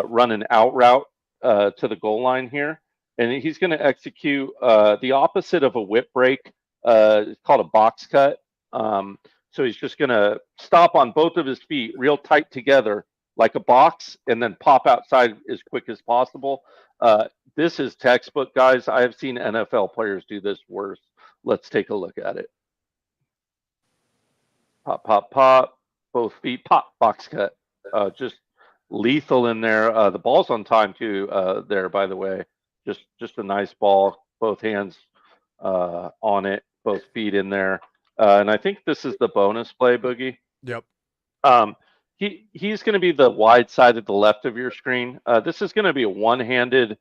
run an out route to the goal line here. And he's going to execute the opposite of a whip break. It's called a box cut. So he's just going to stop on both of his feet real tight together like a box, and then pop outside as quick as possible. This is textbook, guys. I have seen NFL players do this worse. Let's take a look at it. Pop, both feet, pop, box cut. Just lethal in there. The ball's on time too there, by the way. Just a nice ball, both hands on it, both feet in there. And I think this is the bonus play, Boogie. Yep. He's going to be the wide side to the left of your screen. This is going to be a one-handed.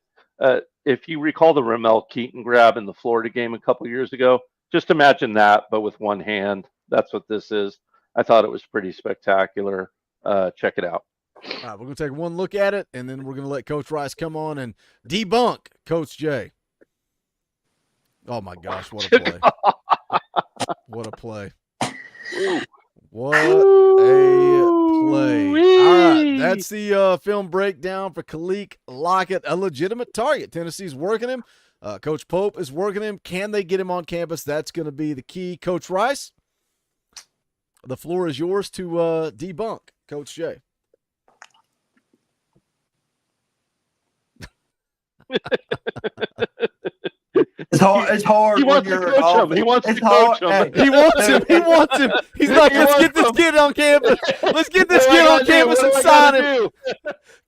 If you recall the Ramel Keaton grab in the Florida game a couple years ago, just imagine that, but with one hand. That's what this is. I thought it was pretty spectacular. Check it out. All right, we're going to take one look at it, and then we're going to let Coach Rice come on and debunk Coach J. Oh, my gosh, what a play. What a play. What a play. All right, that's the film breakdown for Kaliq Lockett, a legitimate target. Tennessee's working him. Coach Pope is working him. Can they get him on campus? That's going to be the key. Coach Rice, the floor is yours to debunk Coach J. It's hard. He wants to coach him. He wants to coach him. He wants him. He's like, let's get this kid on campus. Let's get this kid on campus and sign him.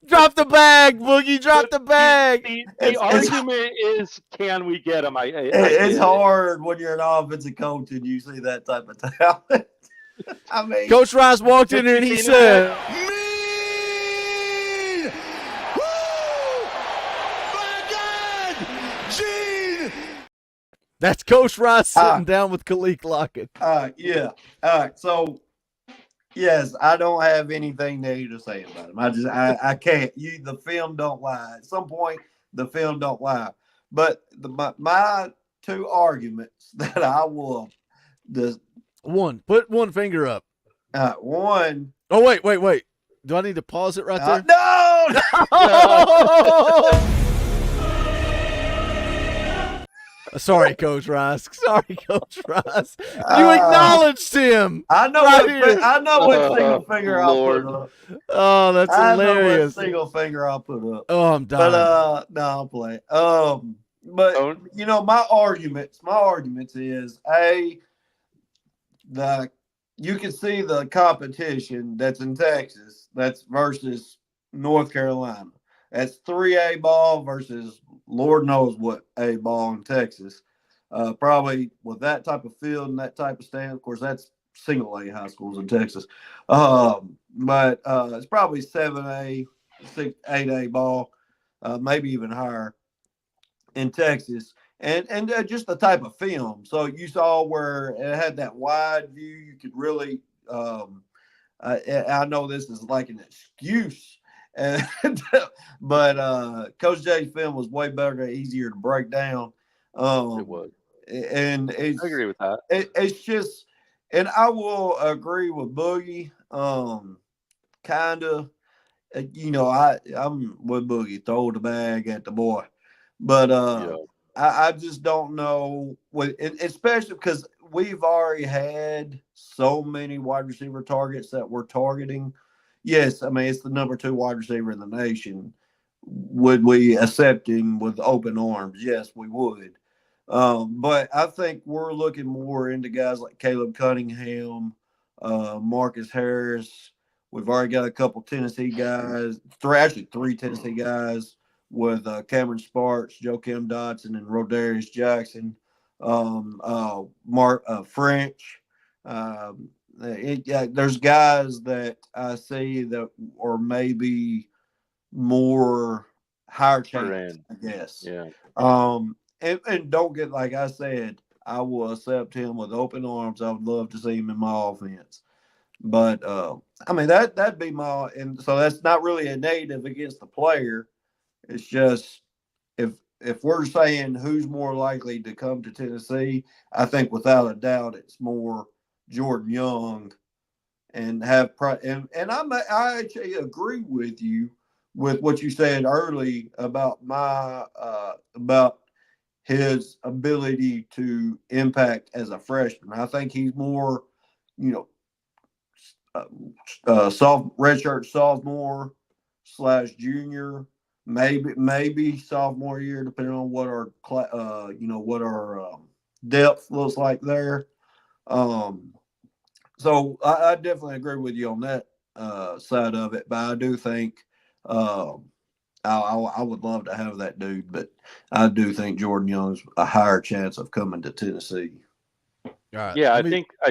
Drop the bag, Boogie. Drop the bag. The argument is, can we get him? It's hard when you're an offensive coach and you see that type of talent. I mean, Coach Rice walked in there and he said, that's Coach Rice sitting down with Kaliq Lockett. Yeah. All right. So, yes, I don't have anything negative to say about him. I can't. The film don't lie. At some point, the film don't lie. But my two arguments that I will just put one finger up. One. Oh, wait. Do I need to pause it right there? No. Sorry, Coach Rice. Sorry, Coach Rice. You acknowledged him. I know right what here. I know what single finger Lord. I'll put up. Oh, that's I know what hilarious. single finger I'll put up. Oh, I'm dying. But no, I'll play. But Don't- you know, my arguments is you can see the competition that's in Texas that's versus North Carolina. That's 3A ball versus Lord knows what A ball in Texas. Probably with that type of field and that type of stand. Of course, that's single A high schools in Texas. But it's probably 7A, 8A ball, maybe even higher in Texas. And just the type of film. So you saw where it had that wide view. You could really, I know this is like an excuse, but Coach J's film was way better, easier to break down. It was. And I agree with that. it's just, and I will agree with Boogie, kind of. You know, I'm with Boogie, throw the bag at the boy, but I just don't know especially because we've already had so many wide receiver targets that we're targeting. Yes, I mean it's the number 2 wide receiver in the nation. Would we accept him with open arms? Yes, we would. But I think we're looking more into guys like Caleb Cunningham, Marcus Harris. We've already got a couple Tennessee guys, three Tennessee guys with Cameron Sparks, Joakim Dotson, and Rodarius Jackson, Mark French. There's guys that I see that are maybe more higher chance, I guess. Yeah. And don't get, like I said, I will accept him with open arms. I would love to see him in my offense. But I mean that'd be my, and so that's not really a negative against the player. It's just if we're saying who's more likely to come to Tennessee, I think without a doubt it's more Jordan Young, and I actually agree with you with what you said early about about his ability to impact as a freshman. I think he's more, you know, redshirt sophomore / junior, maybe sophomore year, depending on what our what our depth looks like there. So I definitely agree with you on that side of it, but I do think I would love to have that dude, but I do think Jordan Young's a higher chance of coming to Tennessee. Yeah, I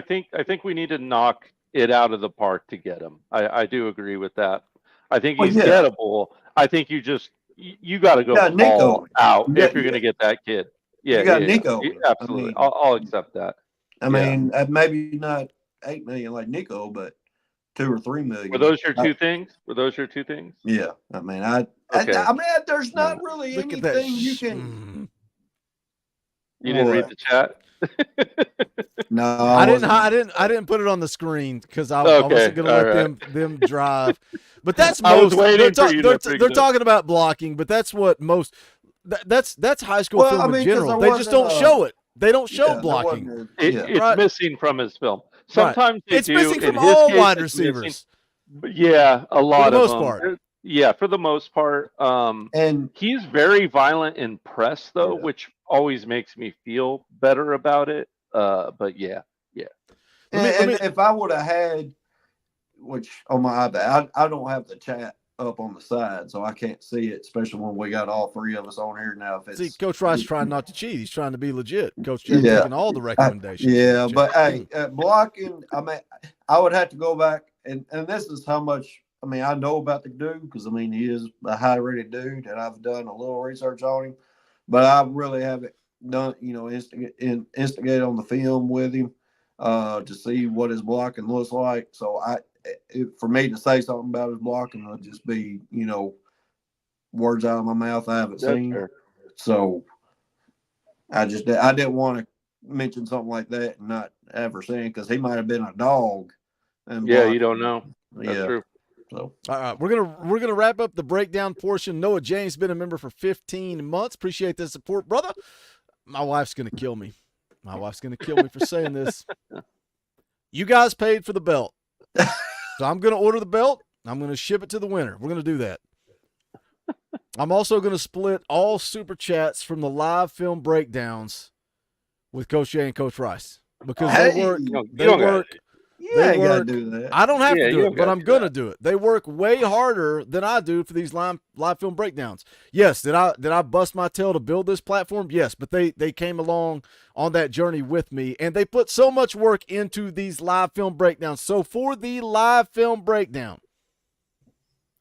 think we need to knock it out of the park to get him. I do agree with that. I think he's gettable. I think you got to go all out if you're going to get that kid. Yeah, you got Nico. Absolutely. I mean, I'll accept that. I mean, maybe not 8 million like Nico, but 2 or 3 million. Were those your two things? Yeah. I mean, I mean, there's not really anything you can. You didn't read the chat? No, I didn't put it on the screen because I wasn't going to let them drive. But that's most. They're talking about blocking, but that's what most. That's high school film in general. They just don't show it. They don't show blocking. It's missing from his film. Sometimes it's missing from all wide receivers. Yeah, a lot of them. For the most part. Yeah, for the most part. And he's very violent in press, though, which always makes me feel better about it. But yeah. And if I would have had, which on my iPad, I don't have the chat up on the side, so I can't see it, especially when we got all 3 of us on here now. See, Coach Rice trying not to cheat. He's trying to be legit. Coach J's taking all the recommendations. But hey, blocking, I mean, I would have to go back, and this is how much, I mean, I know about the dude because, I mean, he is a high-rated dude, and I've done a little research on him, but I really haven't done, instigate on the film with him to see what his blocking looks like. So for me to say something about his blocking would just be, words out of my mouth I haven't seen. Fair. So I didn't want to mention something like that and not ever saying, because he might have been a dog. And you don't know. That's true. So all right, we're gonna wrap up the breakdown portion. Noah James been a member for 15 months. Appreciate the support, brother. My wife's going to kill me. My wife's going to kill me for saying this. You guys paid for the belt. So I'm going to order the belt. I'm going to ship it to the winner. We're going to do that. I'm also going to split all super chats from the live film breakdowns with Coach Jay and Coach Rice because they work. They work. They work. Do that. I don't have to do you it, don't but gotta I'm do going to that. do it. They work way harder than I do for these live film breakdowns. Yes, did I bust my tail to build this platform? Yes, but they came along on that journey with me, and they put so much work into these live film breakdowns. So for the live film breakdown,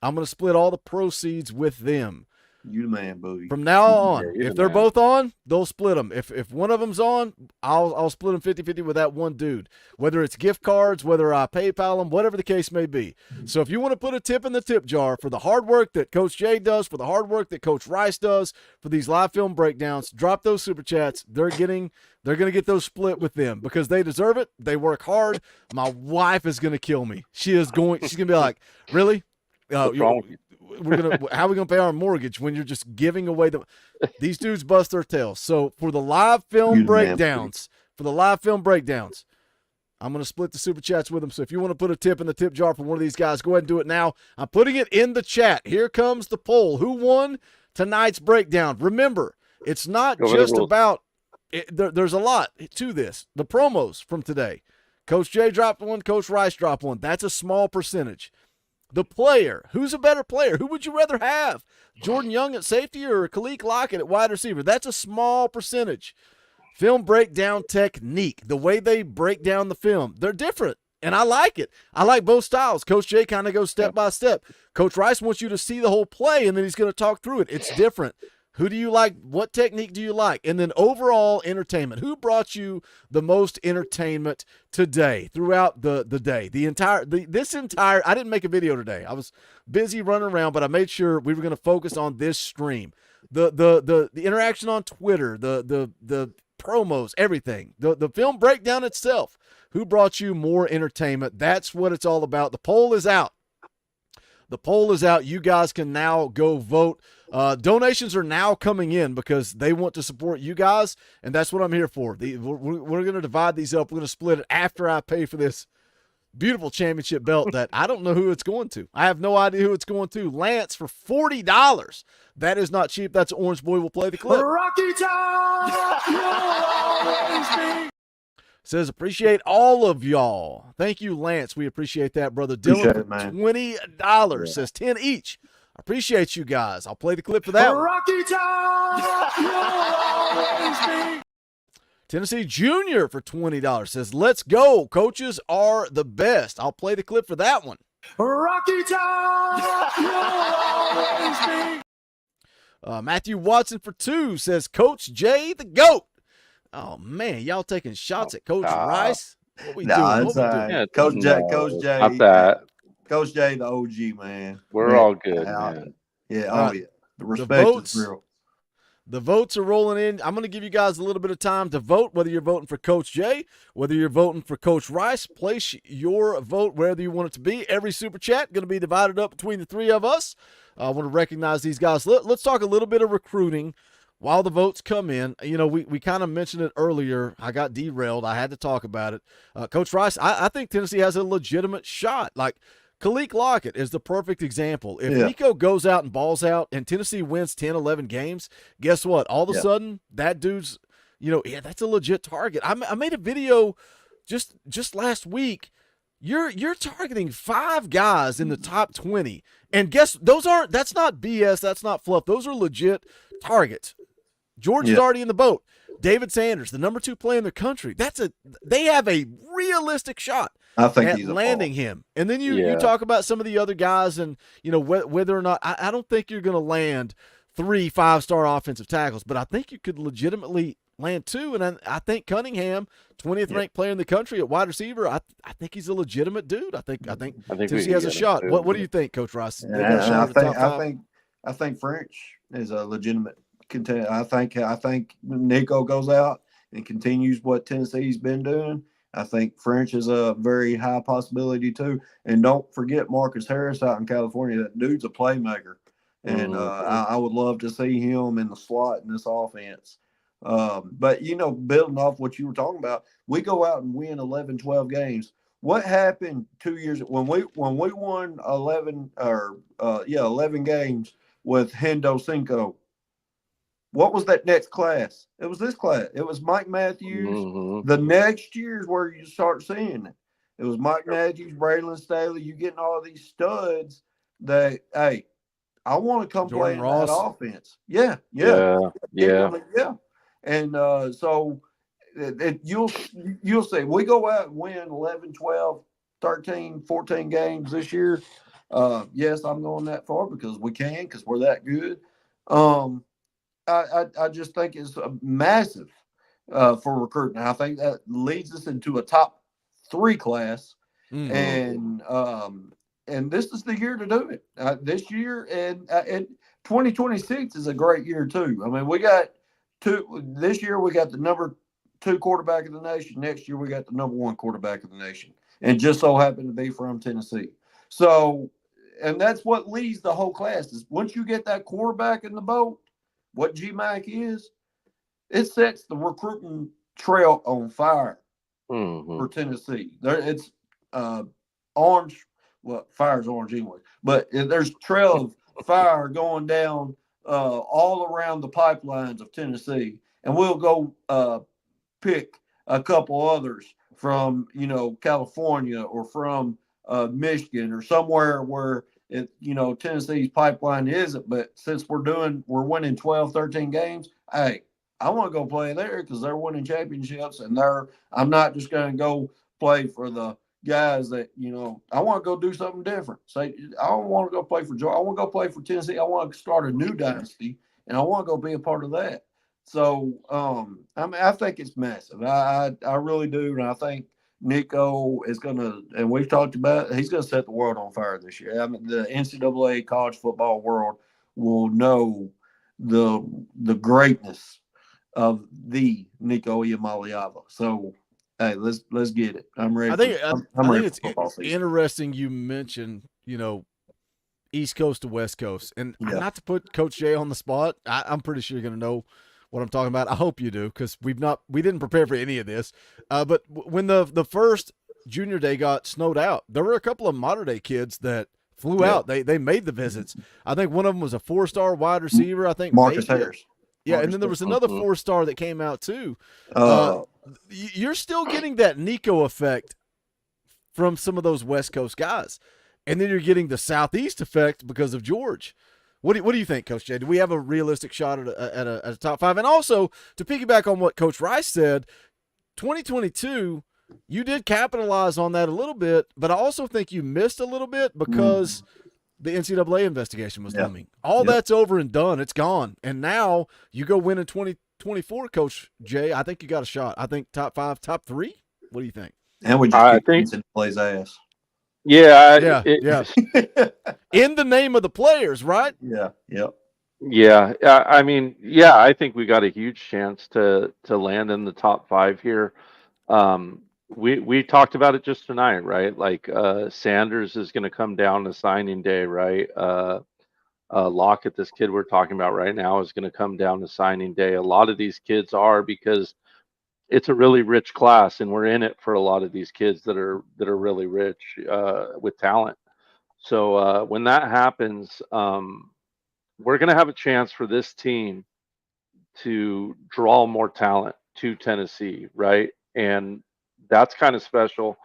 I'm going to split all the proceeds with them. You the man, Boogie. From now on, you're if the they're man. both on, they'll split them. If one of them's on, I'll split them 50-50 with that one dude. Whether it's gift cards, whether I PayPal them, whatever the case may be. So if you want to put a tip in the tip jar for the hard work that Coach Jay does, for the hard work that Coach Rice does, for these live film breakdowns, drop those super chats. They're going to get those split with them because they deserve it. They work hard. My wife is going to kill me. She's going to be like, really? What's wrong with you? How are we gonna pay our mortgage when you're just giving away these dudes bust their tails. So for the live film breakdowns, I'm gonna split the super chats with them. So if you want to put a tip in the tip jar for one of these guys, go ahead and do it now. I'm putting it in the chat. Here comes the poll. Who won tonight's breakdown? Remember, it's not just about there's a lot to this. The promos from today. Coach Jay dropped one, Coach Rice dropped one. That's a small percentage. The player. Who's a better player? Who would you rather have? Jordan Young at safety or Kaliq Lockett at wide receiver? That's a small percentage. Film breakdown technique. The way they break down the film. They're different, and I like it. I like both styles. Coach Jay kind of goes step by step. Coach Rice wants you to see the whole play, and then he's going to talk through it. It's different. Who do you like? What technique do you like? And then overall entertainment. Who brought you the most entertainment today, throughout the day? I didn't make a video today. I was busy running around, but I made sure we were going to focus on this stream. The interaction on Twitter, the promos, everything. The film breakdown itself. Who brought you more entertainment? That's what it's all about. The poll is out. You guys can now go vote. Donations are now coming in because they want to support you guys, and that's what I'm here for. We're going to divide these up. We're going to split it after I pay for this beautiful championship belt that I don't know who it's going to. I have no idea who it's going to. Lance for $40. That is not cheap. That's Orange Boy. Will play the clip. Rocky Top, you'll always be. Says, appreciate all of y'all. Thank you, Lance. We appreciate that, brother. Dylan for $20. Says 10 each. I appreciate you guys. I'll play the clip for that. Rocky Top, you'll always be. Tennessee Junior for $20 says, let's go. Coaches are the best. I'll play the clip for that one. Rocky Top, you'll always be. Matthew Watson for $2 says, Coach Jay the GOAT. Oh, man, y'all taking shots at Coach Rice? What we doing? It's all right. Yeah, Coach Jay. Not that. Coach Jay, the OG, man. We're all good, man. Yeah, yeah. The respect is real. The votes are rolling in. I'm going to give you guys a little bit of time to vote, whether you're voting for Coach Jay, whether you're voting for Coach Rice. Place your vote wherever you want it to be. Every super chat going to be divided up between the three of us. I want to recognize these guys. Let's talk a little bit of recruiting while the votes come in. You know, we kind of mentioned it earlier. I got derailed. I had to talk about it. Coach Rice, I think Tennessee has a legitimate shot. Like, Kaliq Lockett is the perfect example. If Nico goes out and balls out and Tennessee wins 10, 11 games, guess what? All of a sudden, that dude's, that's a legit target. I made a video just last week. You're targeting 5 guys in the top 20. And that's not BS. That's not fluff. Those are legit targets. Georgia's already in the boat. David Sanders, the number 2 player in the country. They have a realistic shot. I think at he's landing him. And then you talk about some of the other guys and, whether or not – I don't think you're going to land 3 5-star offensive tackles, but I think you could legitimately land 2. And I think Cunningham, 20th ranked player in the country at wide receiver, I think he's a legitimate dude. I think Tennessee has a shot. What do you think, Coach Rice? I think French is a legitimate contender. I think Nico goes out and continues what Tennessee's been doing. I think French is a very high possibility too. And don't forget Marcus Harris out in California. That dude's a playmaker. And I would love to see him in the slot in this offense. But, building off what you were talking about, we go out and win 11, 12 games. What happened 2 years when we won 11 games with Hendo Cinco? What was that next class? It was this class. It was Mike Matthews. Mm-hmm. The next year is where you start seeing it. It was Mike Matthews, Braylon Staley. You getting all these studs that, hey, I want to come play Jordan in Ross. that offense. Yeah. Yeah. Yeah. And so you'll see. We go out and win 11, 12, 13, 14 games this year. Yes, I'm going that far because we can, because we're that good. I just think it's massive for recruiting. I think that leads us into a top 3 class, and this is the year to do it. This year and 2026 is a great year too. I mean, we got this year. We got the number 2 quarterback of the nation. Next year, we got the number 1 quarterback of the nation, and just so happened to be from Tennessee. So, and that's what leads the whole class. Is once you get that quarterback in the boat, what GMAC is, it sets the recruiting trail on fire for Tennessee. It's orange. Well, fire's orange anyway, but there's trail of fire going down all around the pipelines of Tennessee, and we'll go pick a couple others from California or from Michigan or somewhere where Tennessee's pipeline isn't. But since we're winning 12, 13 games, hey, I want to go play there because they're winning championships, and I'm not just going to go play for the guys that I want to go do something different. Say, I don't want to go play for Georgia. I want to go play for Tennessee. I want to start a new dynasty, and I want to go be a part of that. So, I think it's massive. I really do, and I think Nico is going to, and we've talked about it, he's going to set the world on fire this year. I mean, the NCAA college football world will know the greatness of the Nico Iamaleava. So, hey, let's get it. I'm ready. I think I'm ready it's for football season. interesting you mentioned, East Coast to West Coast, and not to put Coach Jay on the spot. I'm pretty sure you're going to know what I'm talking about. I hope you do, because we didn't prepare for any of this. But when the first junior day got snowed out, there were a couple of modern day kids that flew out. They made the visits. I think one of them was a 4-star wide receiver. I think Marcus Harris. Yeah, and then there was another 4-star that came out too. You're still getting that Nico effect from some of those West Coast guys, and then you're getting the Southeast effect because of George. What do you think, Coach Jay? Do we have a realistic shot at a top 5? And also, to piggyback on what Coach Rice said, 2022, you did capitalize on that a little bit, but I also think you missed a little bit because the NCAA investigation was looming. All that's over and done. It's gone. And now you go win in 2024, Coach Jay. I think you got a shot. I think top 5, top 3. What do you think? And we just keep NCAA's ass. Yeah. In the name of the players, right? Yeah. Yep. Yeah. I mean, yeah, I think we got a huge chance to land in the top 5 here. We talked about it just tonight, right? Like Sanders is going to come down to signing day, right? Lockett, this kid we're talking about right now, is going to come down to signing day. A lot of these kids are, because it's a really rich class, and we're in it for a lot of these kids that are really rich with talent. So when that happens, we're going to have a chance for this team to draw more talent to Tennessee, right? And that's kind of special,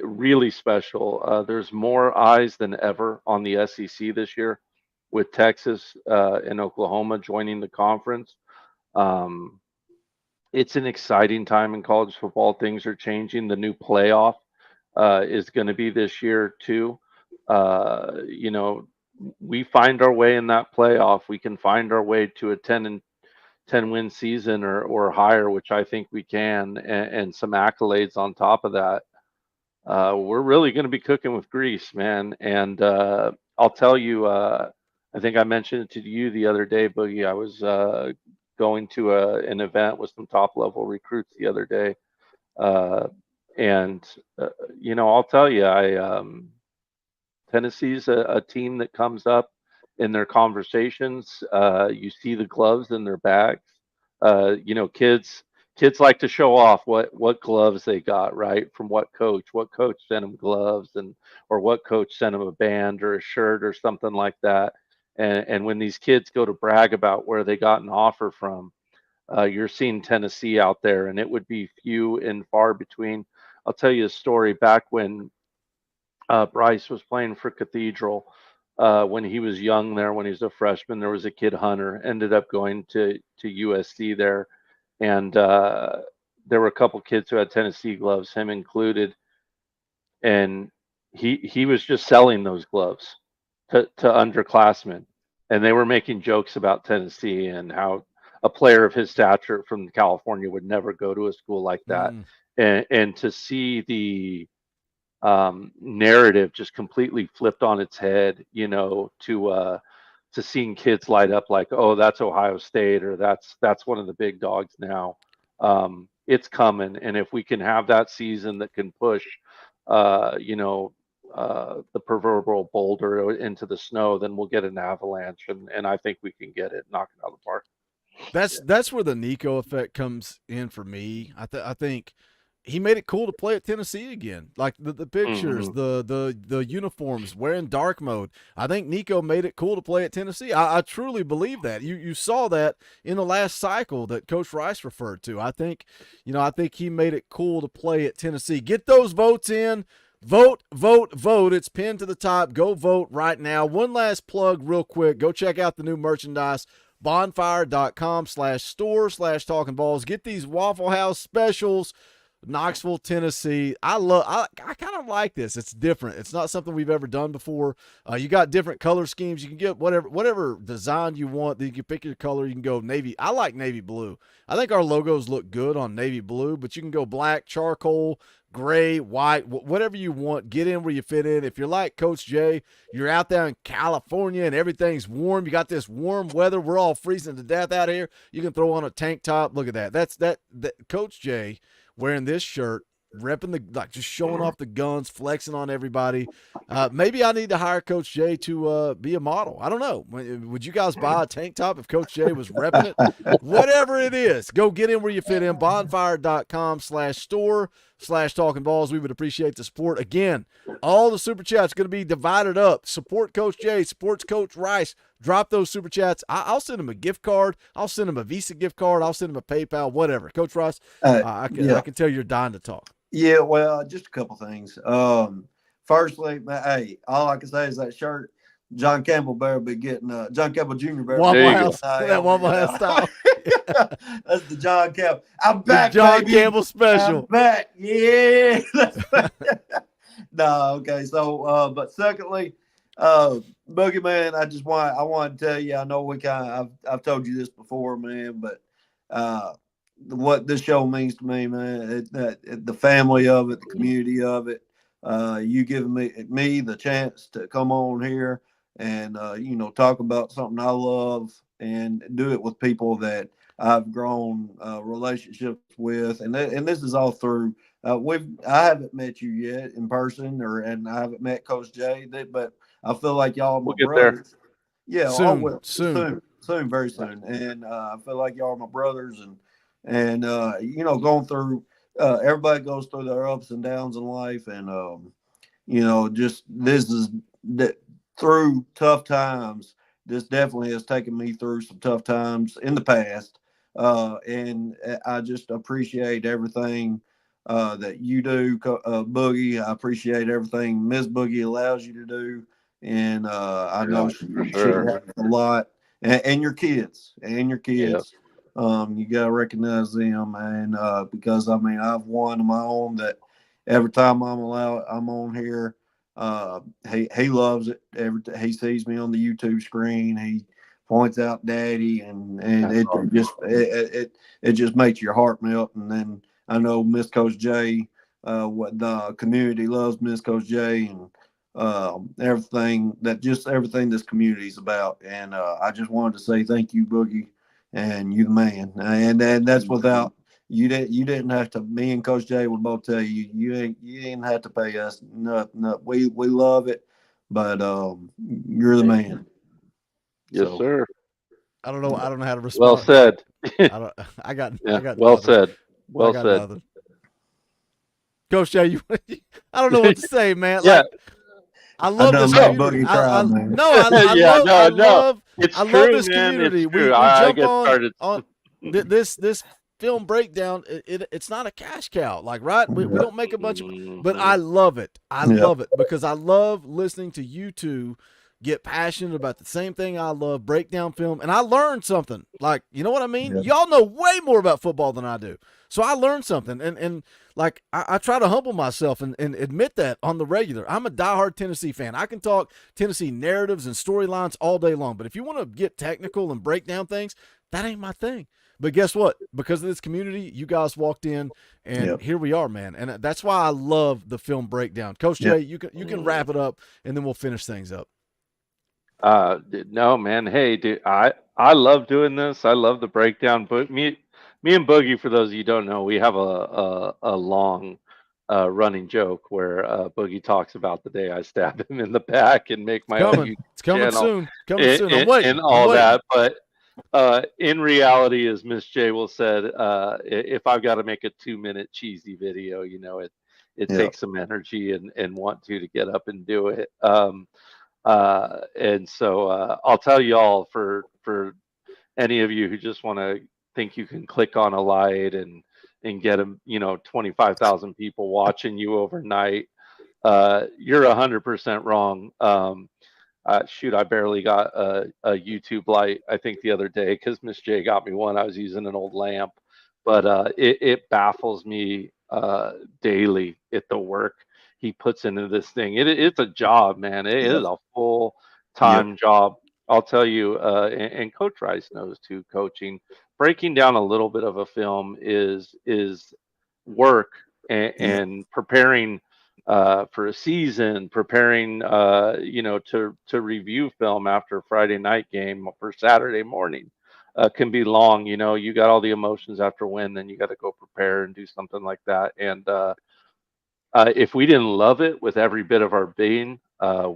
really special. There's more eyes than ever on the SEC this year, with Texas and Oklahoma joining the conference. It's an exciting time in college football. Things are changing. The new playoff is going to be this year too. We find our way in that playoff. We can find our way to a 10 win season or higher, which I think we can, and some accolades on top of that. We're really going to be cooking with grease, man. And I'll tell you, I think I mentioned it to you the other day, Boogie. I was going to an event with some top level recruits the other day. I'll tell you, Tennessee's a team that comes up in their conversations. You see the gloves in their bags. Kids like to show off what gloves they got, right, from what coach sent them gloves, and or what coach sent them a band or a shirt or something like that. And when these kids go to brag about where they got an offer from, you're seeing Tennessee out there, and it would be few and far between. I'll tell you a story. Back when Bryce was playing for Cathedral, when he was young there, when he was a freshman, there was a kid, Hunter, ended up going to USC there, and there were a couple kids who had Tennessee gloves, him included, and he was just selling those gloves to underclassmen, and they were making jokes about Tennessee and how a player of his stature from California would never go to a school like that, and to see the narrative just completely flipped on its head, to seeing kids light up like, oh, that's Ohio State, or that's one of the big dogs now. It's coming, and if we can have that season that can push, the proverbial boulder into the snow, then we'll get an avalanche, and I think we can get it, knock it out of the park. That's where the Nico effect comes in for me. I think he made it cool to play at Tennessee again. Like the pictures, the uniforms, wearing dark mode. I think Nico made it cool to play at Tennessee. I truly believe that. You saw that in the last cycle that Coach Rice referred to. I think he made it cool to play at Tennessee. Get those votes in. Vote, vote, vote. It's pinned to the top. Go vote right now. One last plug real quick. Go check out the new merchandise. Bonfire.com/store/Talkin VAWLS. Get these Waffle House specials. Knoxville, Tennessee. I kind of like this. It's different. It's not something we've ever done before. You got different color schemes. You can get whatever design you want. You can pick your color. You can go navy. I like navy blue. I think our logos look good on navy blue, but you can go black, charcoal, gray, white, whatever you want. Get in where you fit in. If you're like Coach Jay, you're out there in California and everything's warm. You got this warm weather. We're all freezing to death out here. You can throw on a tank top. Look at that. That's Coach Jay wearing this shirt, repping just showing off the guns, flexing on everybody. Maybe I need to hire Coach Jay to be a model. I don't know. Would you guys buy a tank top if Coach Jay was repping it? Whatever it is, go get in where you fit in. Bonfire.com/store/Talkin VAWLS. We would appreciate the support. Again, all the super chats going to be divided up. Support Coach Jay, supports Coach Rice. Drop those super chats. I'll send him a gift card. I'll send him a Visa gift card. I'll send him a PayPal, whatever. Coach Rice, I can tell you're dying to talk. Yeah, well, just a couple things. Firstly, hey, all I can say is that shirt, John Campbell better be getting John Campbell Jr. better Waffle House, that Waffle House style. That's the John Campbell. I'm back, the John baby. Campbell special. I'm back. Yeah. No, okay. So, but secondly, Boogeyman, I want to tell you, I know I've told you this before, man, but what this show means to me, man, the family of it, the community of it, you giving me the chance to come on here and talk about something I love and do it with people that I've grown relationships with, and this is all through. I haven't met you yet in person, and I haven't met Coach Jay, but I feel like y'all are my brothers. Yeah, soon, very soon, and I feel like y'all are my brothers, and going through. Everybody goes through their ups and downs in life, and just this is that through tough times. This definitely has taken me through some tough times in the past, and I just appreciate everything that you do, Boogie. I appreciate everything Miss Boogie allows you to do, and I know she has a lot, and your kids, Yep. You gotta recognize them, and because I've one of my own that every time I'm on here. He loves it. He sees me on the YouTube screen. He points out Daddy, and it just makes your heart melt. And then I know Miss Coach J, what the community loves Miss Coach J, and everything this community is about. And I just wanted to say thank you, Boogie, and you the man. And that's without. You didn't have to. Me and Coach Jay would both tell you you didn't have to pay us nothing. We love it, but you're the man. Yes, sir. I don't know how to respond. Well said. I got Well nothing. said. Well I got said. nothing. Coach Jay, I don't know what to say, man. Yeah. Like, I I love done this made community. Boogie cry, man. No, I Yeah, love, no, no. It's I love true, this man. community. It's true. We I jump get started. on this film breakdown. It's not a cash cow, like, right? We don't make a bunch of, but I love it. I love it because I love listening to you two get passionate about the same thing I love, breakdown film, and I learned something. Like, you know what I mean? Y'all know way more about football than I do. So I learned something, and like I try to humble myself and admit that on the regular. I'm a diehard Tennessee fan. I can talk Tennessee narratives and storylines all day long, but if you want to get technical and break down things, that ain't my thing. But guess what? Because of this community, you guys walked in, and here we are, man. And that's why I love the film breakdown. Coach Jay, you can wrap it up, and then we'll finish things up. No, man. Hey, dude, I love doing this. I love the breakdown. But me and Boogie, for those of you who don't know, we have a long running joke where Boogie talks about the day I stabbed him in the back and make my own YouTube It's coming channel soon. Coming soon. I'm waiting. and all that. But in reality, as Miss J will said, if I've got to make a 2-minute cheesy video, you know, it takes some energy and want to get up and do it. And so I'll tell you all, for any of you who just want to think you can click on a light and get them, 25,000 people watching you overnight, you're 100% wrong. Shoot, I barely got a YouTube light, I think, the other day because Miss J got me one. I was using an old lamp, but it baffles me daily at the work he puts into this thing. It's a job, man. It is a full-time job. I'll tell you, and Coach Rice knows too, coaching. Breaking down a little bit of a film is work, and preparing for a season, preparing to review film after a Friday night game for Saturday morning can be long. You got all the emotions after win, then you got to go prepare and do something like that. And if we didn't love it with every bit of our being,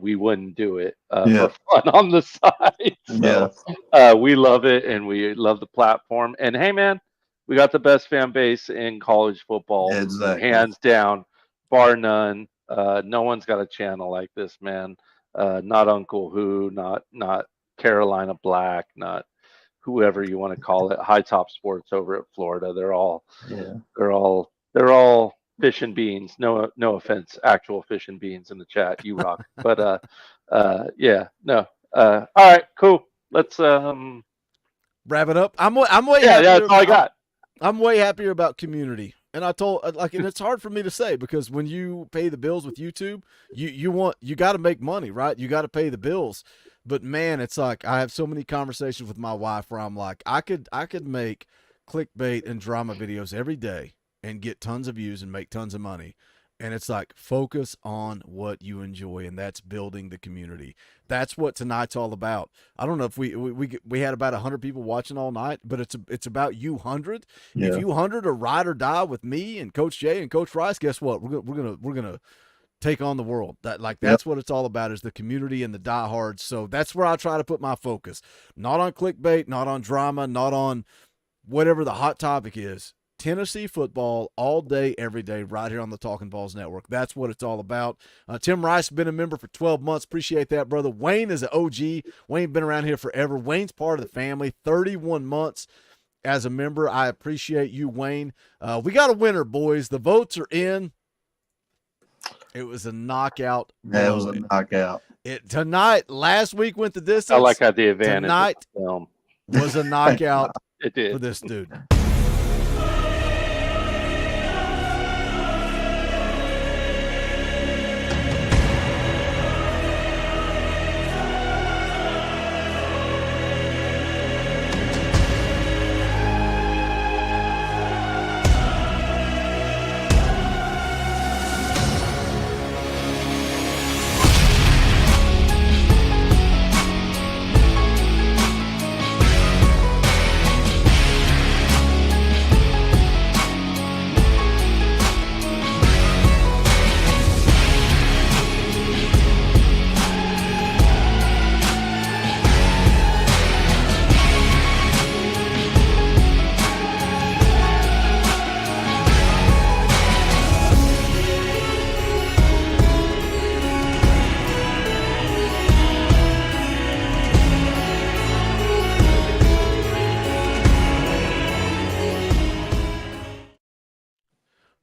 we wouldn't do it for fun on the side. So we love it, and we love the platform. And hey, man, we got the best fan base in college football, hands down, bar none. No one's got a channel like this, man. Not Uncle Who, not Carolina Black, not whoever you want to call it. High Top Sports over at Florida. They're all fish and beans. No offense, actual fish and beans in the chat. You rock. But all right, cool. Let's wrap it up. I'm way happier. That's all I got. I'm way happier about community. And I told, and it's hard for me to say because when you pay the bills with YouTube, you got to make money, right? You got to pay the bills. But man, it's like I have so many conversations with my wife where I'm like, I could make clickbait and drama videos every day and get tons of views and make tons of money. And it's like, focus on what you enjoy, and that's building the community. That's what tonight's all about. I don't know if we had about 100 people watching all night, but it's about you 100. If you 100 are ride or die with me and Coach Jay and Coach Rice, guess what? We're gonna take on the world. That's what it's all about, is the community and the diehards. So that's where I try to put my focus. Not on clickbait, not on drama, not on whatever the hot topic is. Tennessee football all day, every day, right here on the Talkin VAWLS Network. That's what it's all about. Tim Rice has been a member for 12 months. Appreciate that, brother. Wayne is an OG. Wayne been around here forever. Wayne's part of the family. 31 months as a member. I appreciate you, Wayne. We got a winner, boys. The votes are in. It was a knockout. That was a knockout. Tonight, last week went the distance. I like how the advantage Tonight film was a knockout it did. for this dude.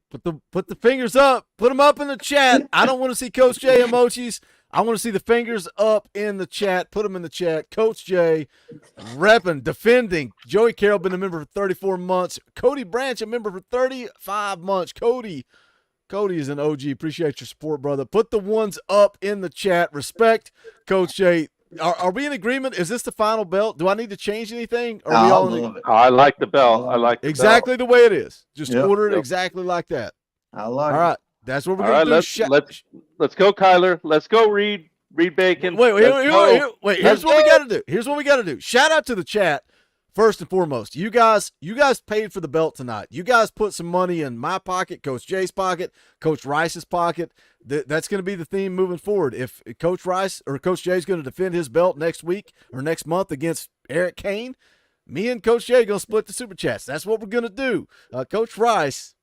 Put the fingers up. Put them up in the chat. I don't want to see Coach J emojis. I want to see the fingers up in the chat. Put them in the chat. Coach J, repping, defending. Joey Carroll been a member for 34 months. Cody Branch, a member for 35 months. Cody is an OG. Appreciate your support, brother. Put the ones up in the chat. Respect, Coach J. Are we in agreement? Is this the final belt? Do I need to change anything? Are we all in I like the belt. I like the exactly belt. the way it is. Just Yep. order it exactly like that. I like All it. right. That's what we're All going right, to do. let's go, Kyler. Let's go, Reed Bacon. Wait, Let's go. here's what we got to do. Here's what we got to do. Shout out to the chat first and foremost. You guys paid for the belt tonight. You guys put some money in my pocket, Coach J's pocket, Coach Rice's pocket. That's going to be the theme moving forward. If Coach Rice or Coach J is going to defend his belt next week or next month against Eric Kane, me and Coach J are going to split the super chats. That's what we're going to do. Coach Rice,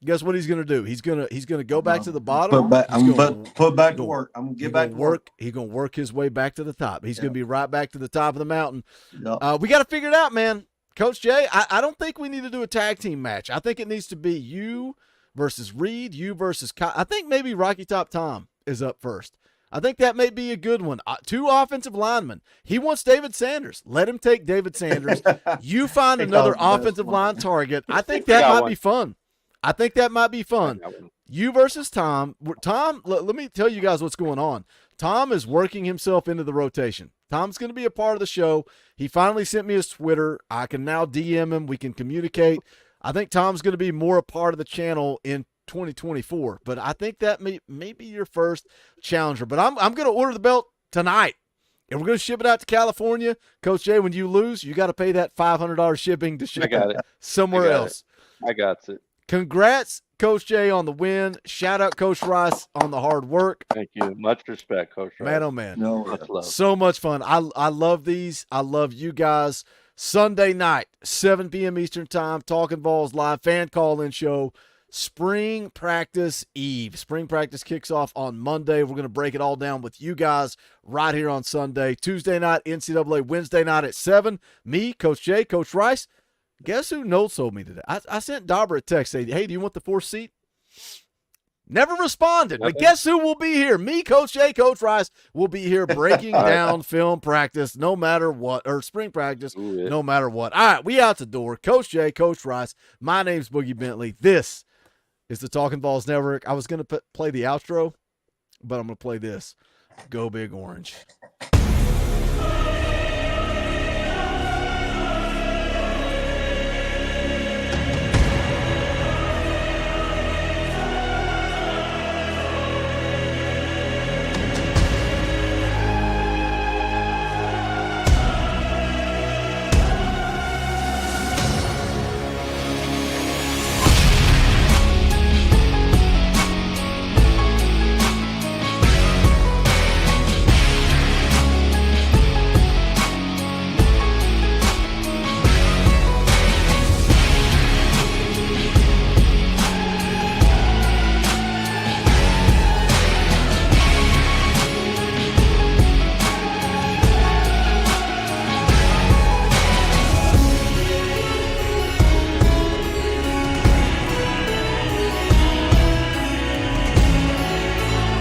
guess what he's going to do? He's going to go back to the bottom. Put back to work. I'm going to get back to work. He's going to work his way back to the top. He's going to be right back to the top of the mountain. Yep. We got to figure it out, man. Coach J, I don't think we need to do a tag team match. I think it needs to be you versus Reed, you versus Kyle. I think maybe Rocky Top Tom is up first. I think that may be a good one. Two offensive linemen. He wants David Sanders. Let him take David Sanders. You find another offensive line target. I think that might be fun. I think that might be fun. You versus Tom. Tom, let me tell you guys what's going on. Tom is working himself into the rotation. Tom's going to be a part of the show. He finally sent me his Twitter. I can now DM him. We can communicate. I think Tom's going to be more a part of the channel in 2024. But I think that may be your first challenger. But I'm going to order the belt tonight. And we're going to ship it out to California. Coach Jay, when you lose, you got to pay that $500 shipping to ship it somewhere else. I got it. Congrats, Coach Jay, on the win. Shout out Coach Rice on the hard work. Thank you. Much respect, Coach Rice. Man, oh, man. Much love. So much fun. I love these. I love you guys. Sunday night, 7 p.m. Eastern time, Talkin VAWLS live fan call-in show. Spring practice eve. Spring practice kicks off on Monday. We're going to break it all down with you guys right here on Sunday. Tuesday night, NCAA. Wednesday night at 7. Me, Coach Jay, Coach Rice. Guess who no-sold me today? I sent Dauber a text saying, hey, do you want the 4th seat? Never responded. But guess who will be here? Me, Coach Jay, Coach Rice will be here breaking down film practice no matter what, or spring practice no matter what. All right, we out the door. Coach Jay, Coach Rice. My name's Boogie Bentley. This is the Talkin VAWLS Network. I was going to play the outro, but I'm going to play this. Go Big Orange.